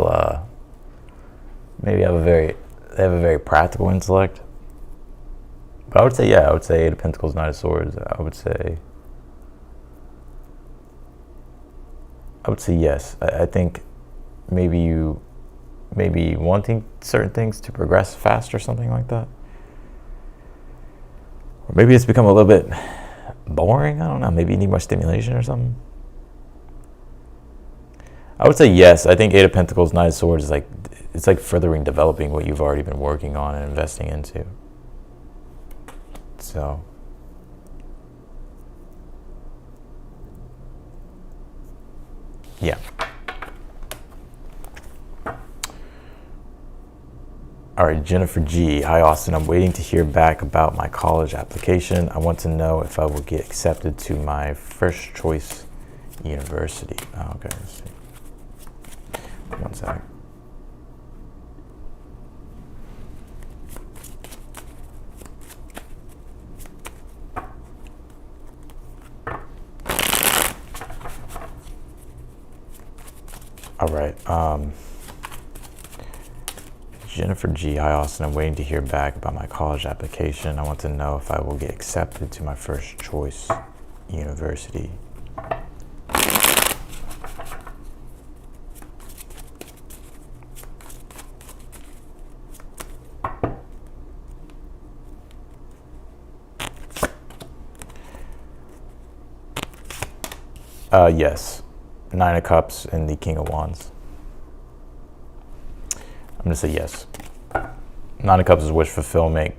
maybe they have a very practical intellect. But I would say, yeah, I would say Eight of Pentacles, Knight of Swords. I would say yes. I think maybe you wanting certain things to progress fast or something like that. Or maybe it's become a little bit boring. I don't know. Maybe you need more stimulation or something. I would say yes. I think Eight of Pentacles, Knight of Swords is like, it's like furthering, developing what you've already been working on and investing into. So yeah. All right, Jennifer G. Hi, Austin. I'm waiting to hear back about my college application. I want to know if I will get accepted to my first choice university. Oh, okay, let's see. One sec. All right. Jennifer G. Hi, Austin. I'm waiting to hear back about my college application. I want to know if I will get accepted to my first choice university. Yes. Nine of Cups and the King of Wands. I'm going to say yes. Nine of Cups is wish fulfillment.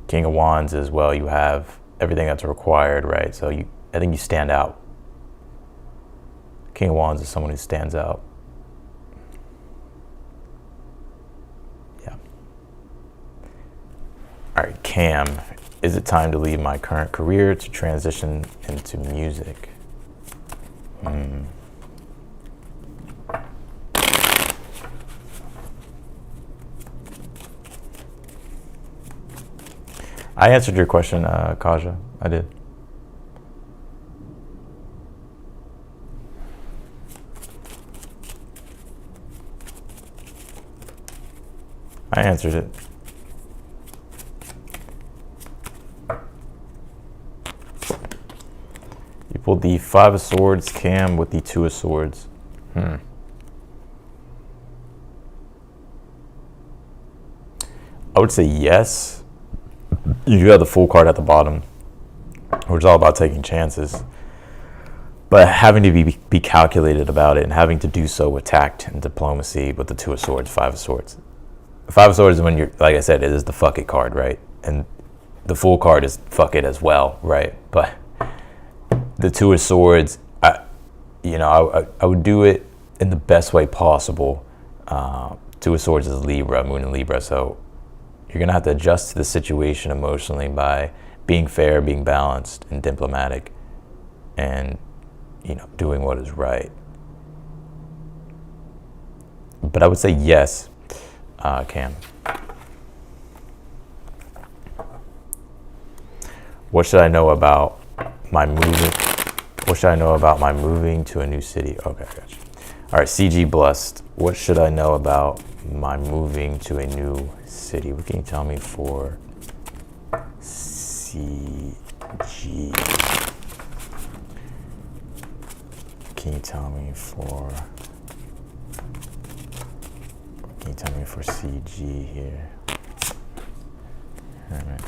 King of Wands is, well, you have everything that's required, right? So I think you stand out. King of Wands is someone who stands out. Yeah. All right, Cam. Is it time to leave my current career to transition into music? I answered your question, Kaja. I did. I answered it. You pulled the Five of Swords, Cam, with the Two of Swords. I would say yes. You do have the Fool card at the bottom, which is all about taking chances, but having to be calculated about it and having to do so with tact and diplomacy with the Two of Swords, Five of Swords. The Five of Swords is when you're, like I said, it is the fuck it card, right? And the Fool card is fuck it as well, right? But the Two of Swords, I would do it in the best way possible. Two of Swords is Libra, Moon in Libra, so you're going to have to adjust to the situation emotionally by being fair, being balanced, and diplomatic, and, doing what is right. But I would say yes, Cam. What should I know about my moving? What should I know about my moving to a new city? Okay, gotcha. All right, CG Blessed. What should I know about my moving to a new city? What can you tell me for CG? Can you tell me for CG here? All right.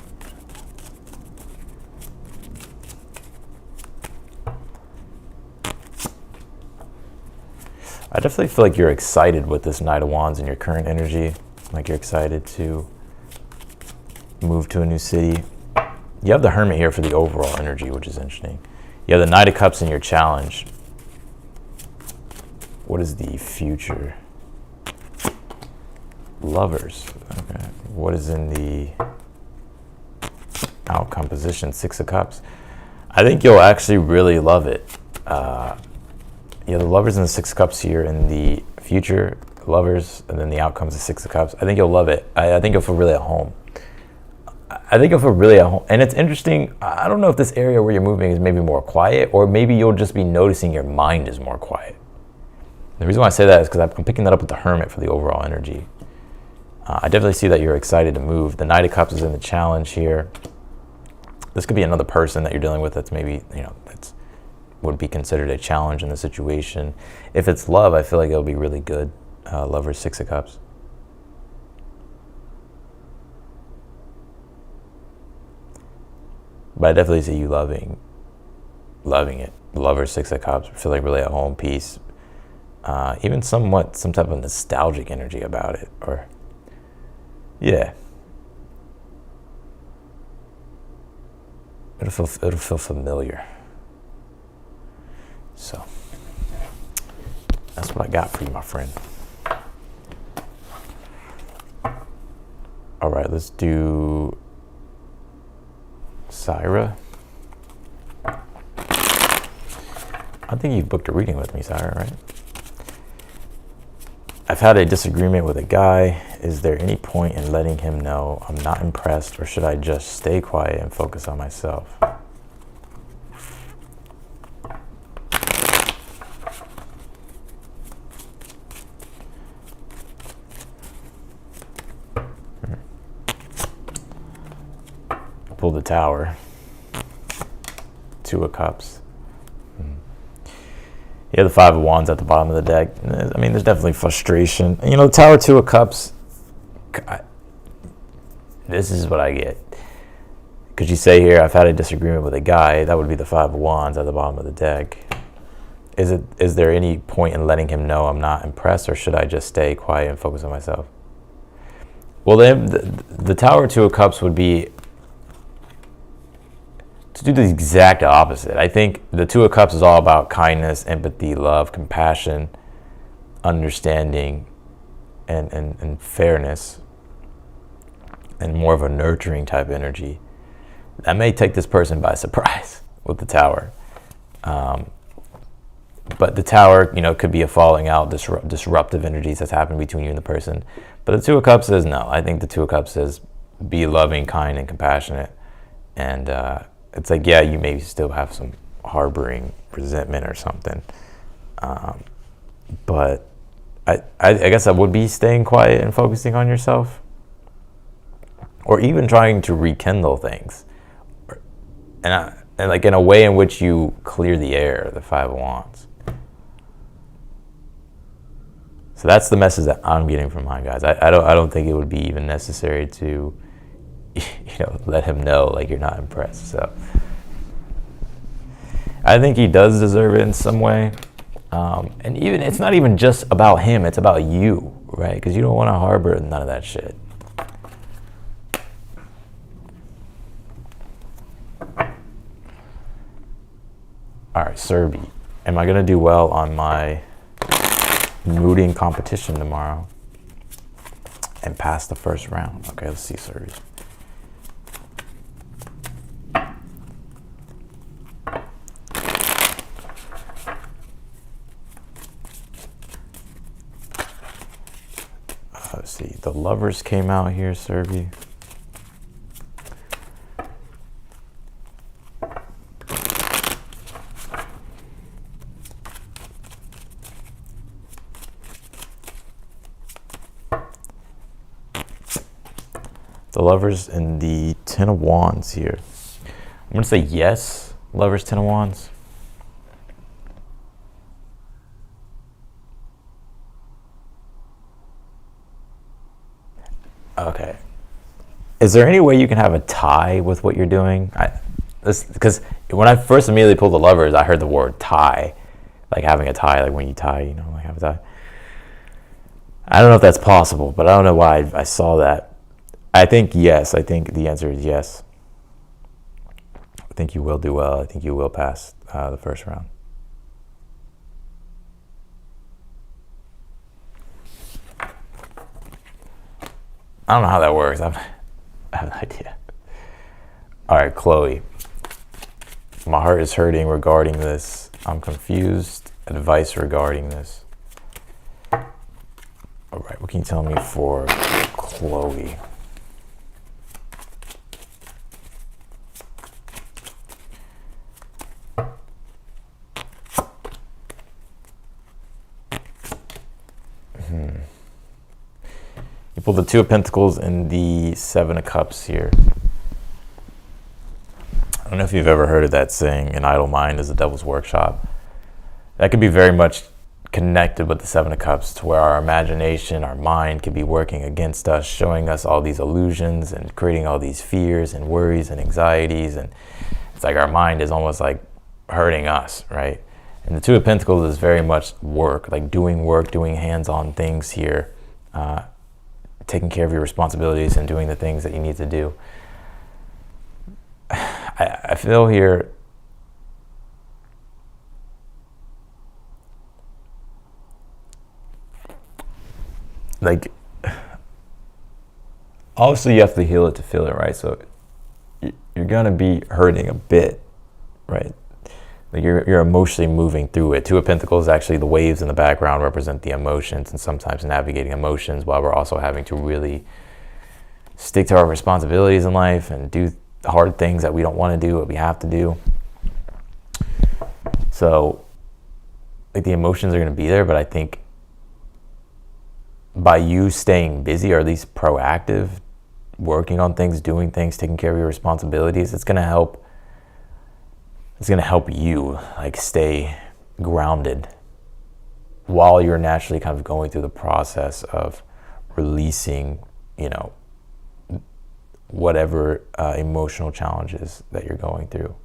I definitely feel like you're excited with this Knight of Wands in your current energy. Like you're excited to move to a new city. You have the Hermit here for the overall energy, which is interesting. You have the Knight of Cups in your challenge. What is the future? Lovers. Okay. What is in the outcome position? Six of Cups. I think you'll actually really love it. Yeah, the Lovers and the Six of Cups here in the future. Lovers, and then the outcomes of Six of Cups. I think you'll love it. I think you'll feel really at home. And it's interesting. I don't know if this area where you're moving is maybe more quiet, or maybe you'll just be noticing your mind is more quiet. The reason why I say that is because I'm picking that up with the Hermit for the overall energy. I definitely see that you're excited to move. The Knight of Cups is in the challenge here. This could be another person that you're dealing with that's maybe, that's would be considered a challenge in the situation. If it's love, I feel like it'll be really good. Lovers, Six of Cups. But I definitely see you loving it. Lovers, Six of Cups. Feel like really at home, peace. Even some type of nostalgic energy about it. Or, yeah. it'll feel familiar. So that's what I got for you, my friend. All right, let's do Syra. I think you've booked a reading with me, Syra, right? I've had a disagreement with a guy. Is there any point in letting him know I'm not impressed, or should I just stay quiet and focus on myself? Pull the Tower, Two of Cups. Yeah, the Five of Wands at the bottom of the deck. I mean, there's definitely frustration. You know, the Tower, Two of Cups, this is what I get. Because you say here, I've had a disagreement with a guy. That would be the Five of Wands at the bottom of the deck. Is there any point in letting him know I'm not impressed, or should I just stay quiet and focus on myself? Well, then the Tower, Two of Cups would be to do the exact opposite. I think the Two of Cups is all about kindness, empathy, love, compassion, understanding, and fairness, and more of a nurturing type energy. That may take this person by surprise with the Tower. But the Tower, you know, could be a falling out, disruptive energies that's happened between you and the person. But the Two of Cups says no. I think the Two of Cups says be loving, kind, and compassionate. And it's like, yeah, you maybe still have some harboring resentment or something. But I guess I would be staying quiet and focusing on yourself. Or even trying to rekindle things. And like in a way in which you clear the air, the Five of Wands. So that's the message that I'm getting from my guys. I don't think it would be even necessary to, let him know like you're not impressed. So I think he does deserve it in some way. And even it's not even just about him, it's about you, right? Because you don't want to harbor none of that shit. All right, Serby. Am I gonna do well on my mooting competition tomorrow and pass the first round? Okay, let's see, Serby. Let's see, the Lovers came out here, Serby. The Lovers and the Ten of Wands here. I'm going to say yes, Lovers, Ten of Wands. Okay. Is there any way you can have a tie with what you're doing? Because when I first immediately pulled the Lovers, I heard the word tie. Like having a tie, like when you tie, like have a tie. I don't know if that's possible, but I don't know why I saw that. I think yes. I think the answer is yes. I think you will do well. I think you will pass the first round. I don't know how that works. I have no idea. All right, Chloe. My heart is hurting regarding this. I'm confused. Advice regarding this. All right, what can you tell me for Chloe? You pull the Two of Pentacles and the Seven of Cups here. I don't know if you've ever heard of that saying, an idle mind is a devil's workshop. That could be very much connected with the Seven of Cups, to where our imagination, our mind could be working against us, showing us all these illusions and creating all these fears and worries and anxieties. And it's like our mind is almost like hurting us, right? And the Two of Pentacles is very much work, doing hands-on things here. Taking care of your responsibilities and doing the things that you need to do. I feel here, like, obviously you have to heal it to feel it, right? So you're gonna be hurting a bit, right? Like you're emotionally moving through it. Two of Pentacles, actually the waves in the background represent the emotions, and sometimes navigating emotions while we're also having to really stick to our responsibilities in life and do hard things that we don't want to do, but we have to do. So like the emotions are going to be there, but I think by you staying busy, or at least proactive, working on things, doing things, taking care of your responsibilities, it's going to help you like stay grounded while you're naturally kind of going through the process of releasing, you know, whatever emotional challenges that you're going through.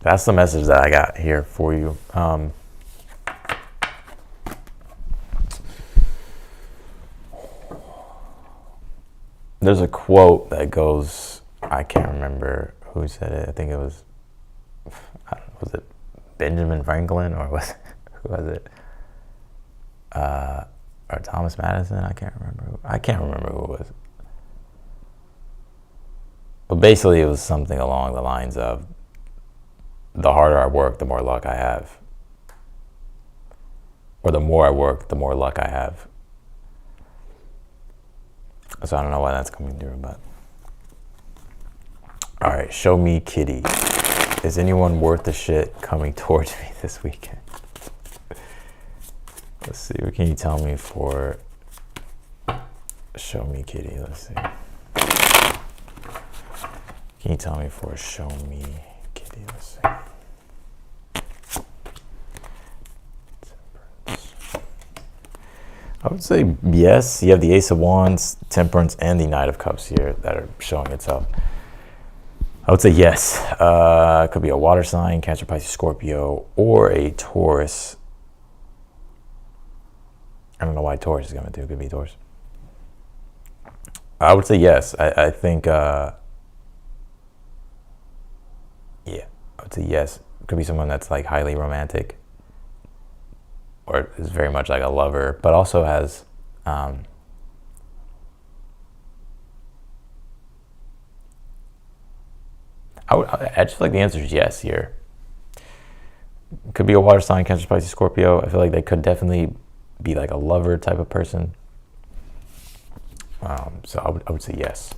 That's the message that I got here for you. There's a quote that goes, I can't remember who said it. I think it was, was it Benjamin Franklin, or who was it? Or Thomas Madison? I can't remember who it was. But basically it was something along the lines of, the harder I work, the more luck I have. Or the more I work, the more luck I have. So I don't know why that's coming through, but. All right, show me kitty. Is anyone worth the shit coming towards me this weekend? Let's see, what can you tell me for show me kitty? Let's see. Can you tell me for show me kitty? Let's see. I would say yes. You have the Ace of Wands, Temperance, and the Knight of Cups here that are showing itself. I would say yes. It could be a water sign, Cancer, Pisces, Scorpio, or a Taurus. I don't know why Taurus is coming through. It could be Taurus. I would say yes. I think, yeah, I would say yes. It could be someone that's like highly romantic, or is very much like a lover, but also has I just feel like the answer is yes here. Could be a water sign, Cancer, Pisces, Scorpio. I feel like they could definitely be like a lover type of person. So I would say yes.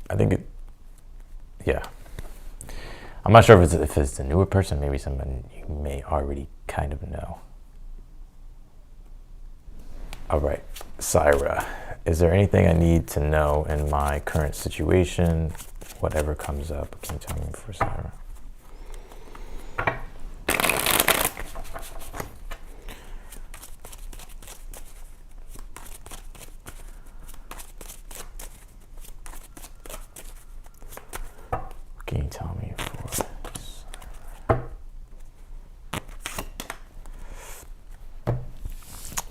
I think it, yeah. I'm not sure if it's a newer person, maybe someone you may already kind of know. All right, Syra. Is there anything I need to know in my current situation? Whatever comes up, can you tell me for Syra? Can you tell me for Syra?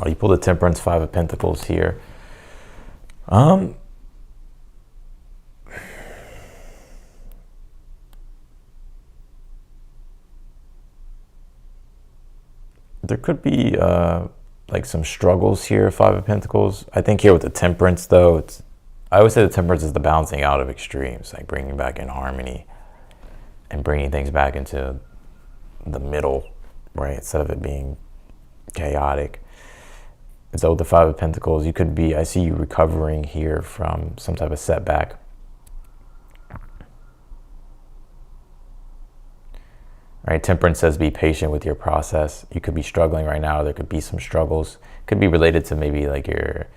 Oh, you pulled the Temperance, Five of Pentacles here. There could be like some struggles here, Five of Pentacles. I think here with the Temperance though, I always say the Temperance is the balancing out of extremes, like bringing back in harmony and bringing things back into the middle, right? Instead of it being chaotic. And so with the Five of Pentacles, you could be, I see you recovering here from some type of setback. Right, Temperance says be patient with your process. You could be struggling right now. There could be some struggles. Could be related to maybe like your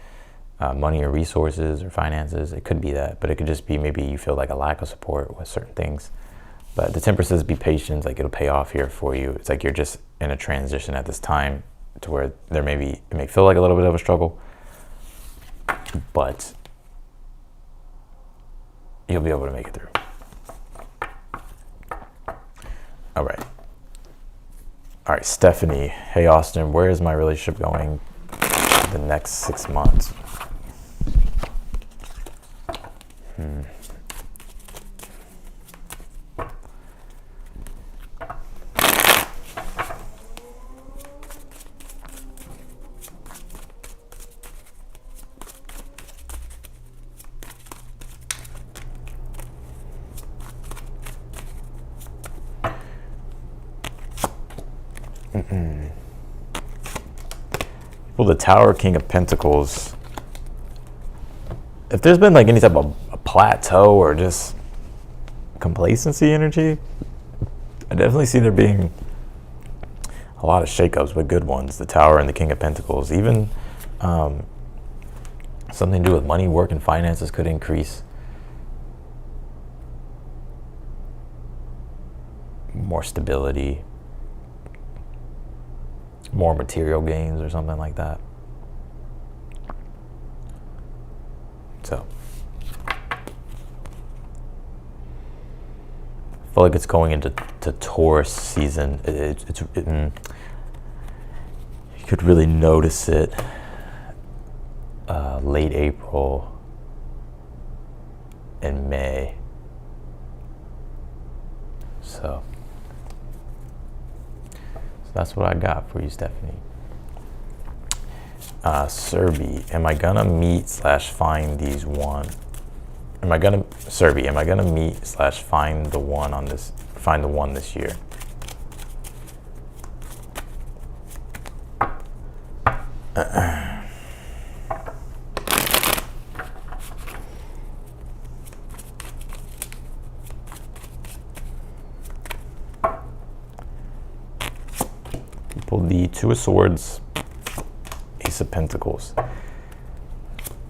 money or resources or finances. It could be that, but it could just be maybe you feel like a lack of support with certain things. But the Temperance says be patient, like it'll pay off here for you. It's like you're just in a transition at this time to where it may feel like a little bit of a struggle, but you'll be able to make it through. right, Stephanie. Hey, Austin, where is my relationship going the next 6 months? Well, the Tower, King of Pentacles. If there's been like any type of a plateau or just complacency energy, I definitely see there being a lot of shakeups, but good ones. The Tower and the King of Pentacles. Even something to do with money, work, and finances could increase. More stability. More material gains or something like that. So I feel like it's going into Taurus season. You could really notice it late April and May. So that's what I got for you, Stephanie. Serbi, am I gonna meet / find these one? Am I gonna meet / find the one this year? Pulled the Two of Swords, Ace of Pentacles.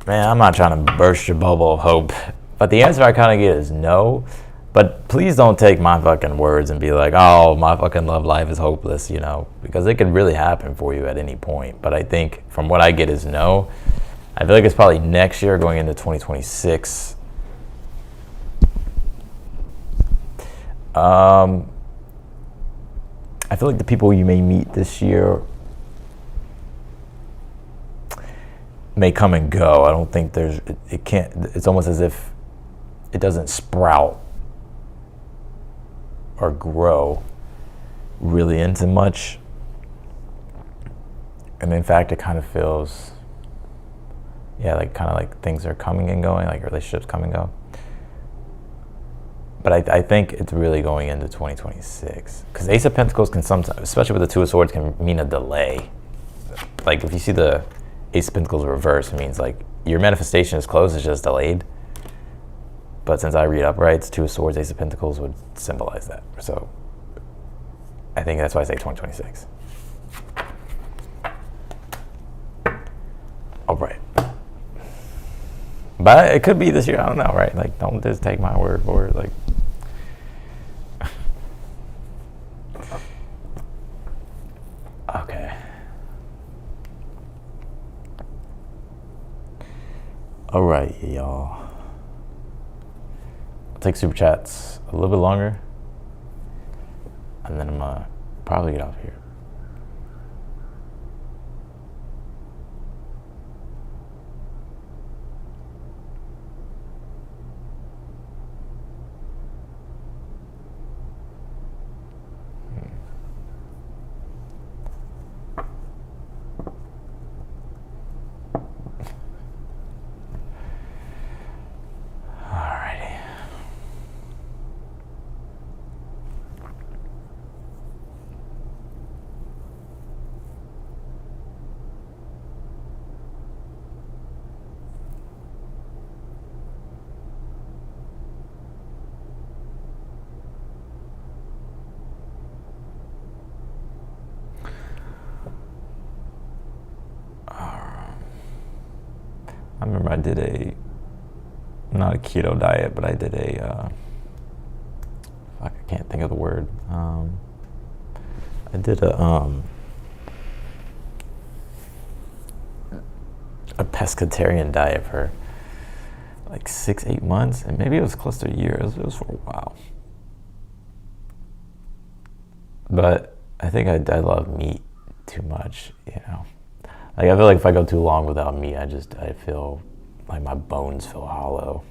Man, I'm not trying to burst your bubble of hope, but the answer I kind of get is no. But please don't take my fucking words and be like, oh, my fucking love life is hopeless, you know, because it could really happen for you at any point. But I think from what I get is no. I feel like it's probably next year going into 2026. I feel like the people you may meet this year may come and go. I don't think it's almost as if it doesn't sprout or grow really into much. And in fact, it kind of feels, like things are coming and going, like relationships come and go. But I think it's really going into 2026. Because Ace of Pentacles can sometimes, especially with the Two of Swords, can mean a delay. Like if you see the Ace of Pentacles reverse, it means like your manifestation is close, it's just delayed. But since I read uprights, Two of Swords, Ace of Pentacles would symbolize that. So I think that's why I say 2026. All right. But it could be this year, I don't know, right? Like, don't just take my word for it. Like, okay. All right, y'all. I'll take super chats a little bit longer, and then I'm gonna probably get off here. I remember I did not a keto diet, but I did I can't think of the word. I did a pescatarian diet for like 6-8 months, and maybe it was close to a year. It was for a while. But I think I love meat too much, you know. Like I feel like if I go too long without meat, I feel like my bones feel hollow.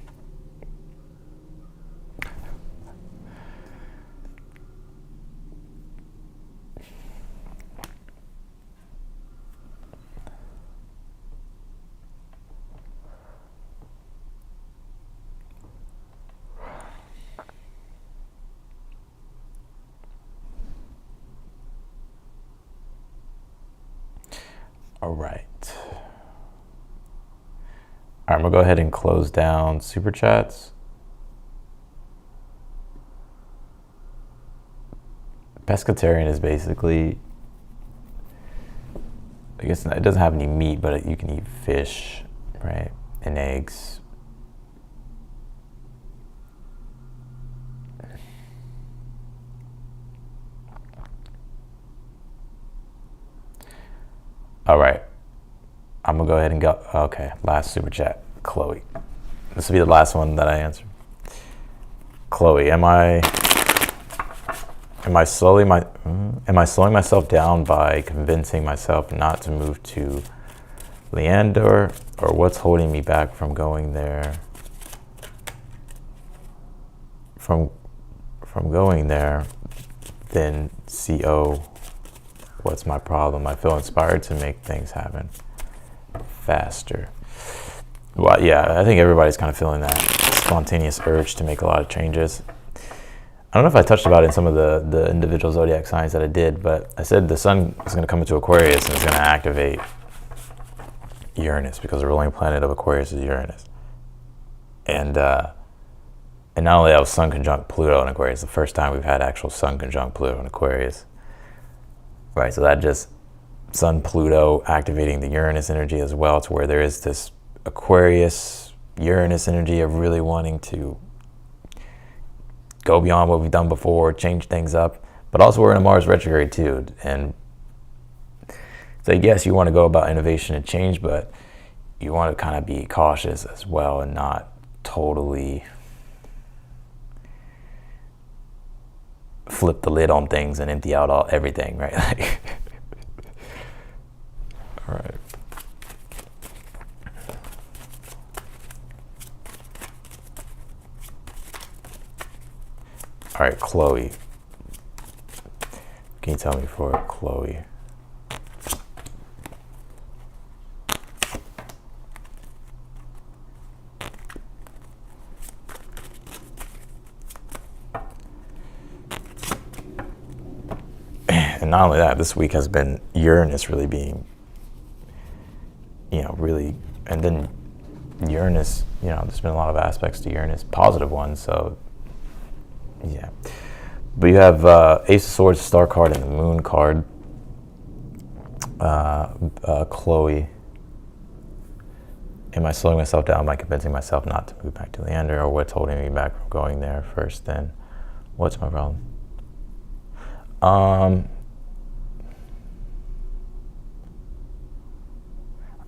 All right. All right, I'm gonna go ahead and close down super chats. Pescatarian is basically, I guess it doesn't have any meat, but you can eat fish, right, and eggs. All right, I'm gonna go ahead and go. Okay, last super chat, Chloe. This will be the last one that I answer. Chloe, am I slowing myself down by convincing myself not to move to Leander, or what's holding me back from going there? From going there, then CO. What's my problem? I feel inspired to make things happen faster. Well, yeah, I think everybody's kind of feeling that spontaneous urge to make a lot of changes. I don't know if I touched about it in some of the individual zodiac signs that I did, but I said the sun is going to come into Aquarius and is going to activate Uranus, because the ruling planet of Aquarius is Uranus. And not only that, was sun conjunct Pluto in Aquarius, the first time we've had actual sun conjunct Pluto in Aquarius. Right, so that just Sun Pluto activating the Uranus energy as well, to where there is this Aquarius Uranus energy of really wanting to go beyond what we've done before, change things up. But also we're in a Mars retrograde too, and so yes, you want to go about innovation and change, but you want to kind of be cautious as well and not totally flip the lid on things and empty out everything, right? Like, all right. All right, Chloe. Can you tell me for Chloe? And not only that, this week has been Uranus really being, really, and then Uranus, there's been a lot of aspects to Uranus, positive ones, so, yeah. But you have Ace of Swords, Star card, and the Moon card. Chloe, am I slowing myself down by convincing myself not to move back to Leander, or what's holding me back from going there first? Then what's my problem?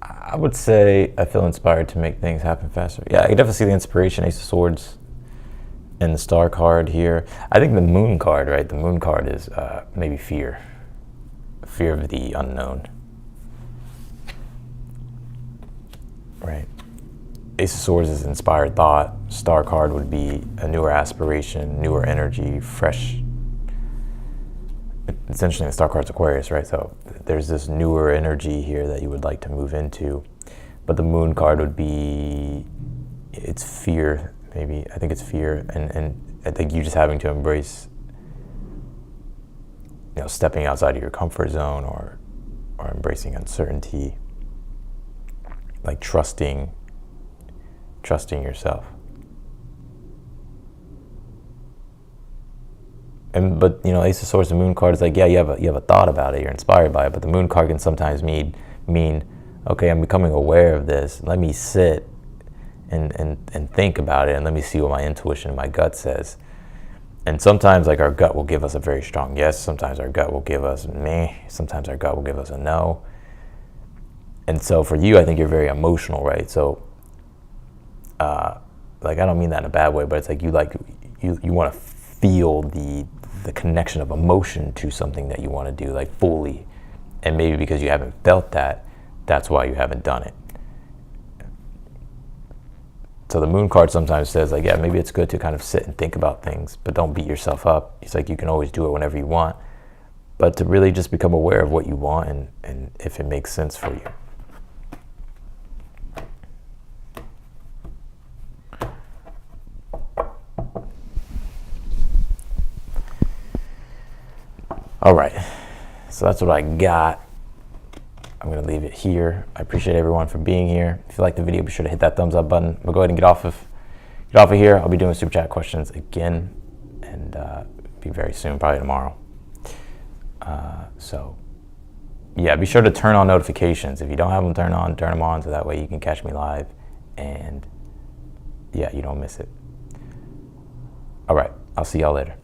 I would say I feel inspired to make things happen faster. Yeah, I can definitely see the inspiration, Ace of Swords and the Star card here. I think the Moon card, right? The Moon card is maybe fear of the unknown, right? Ace of Swords is inspired thought. Star card would be a newer aspiration, newer energy, fresh. Essentially, the Star card's Aquarius, right? So there's this newer energy here that you would like to move into. But the Moon card would be, it's fear, maybe. I think it's fear. And I think you just having to embrace, stepping outside of your comfort zone, or embracing uncertainty, like trusting yourself. But Ace of Swords, the Moon card is like, yeah, you have a thought about it, you're inspired by it, but the Moon card can sometimes mean, okay, I'm becoming aware of this. Let me sit and think about it, and let me see what my intuition and my gut says. And sometimes, like, our gut will give us a very strong yes. Sometimes our gut will give us meh. Sometimes our gut will give us a no. And so for you, I think you're very emotional, right? So, I don't mean that in a bad way, but it's like you want to feel the the connection of emotion to something that you want to do, like fully. And maybe because you haven't felt that, that's why you haven't done it. So the moon card sometimes says, like, yeah, maybe it's good to kind of sit and think about things, but don't beat yourself up. It's like you can always do it whenever you want, but to really just become aware of what you want and if it makes sense for you. All right, so that's what I got. I'm gonna leave it here. I appreciate everyone for being here. If you like the video, be sure to hit that thumbs up button. We'll go ahead and get off of here. I'll be doing super chat questions again, and be very soon, probably tomorrow. So yeah, be sure to turn on notifications. If you don't have them turned on, turn them on, so that way you can catch me live, and yeah, you don't miss it. All right, I'll see y'all later.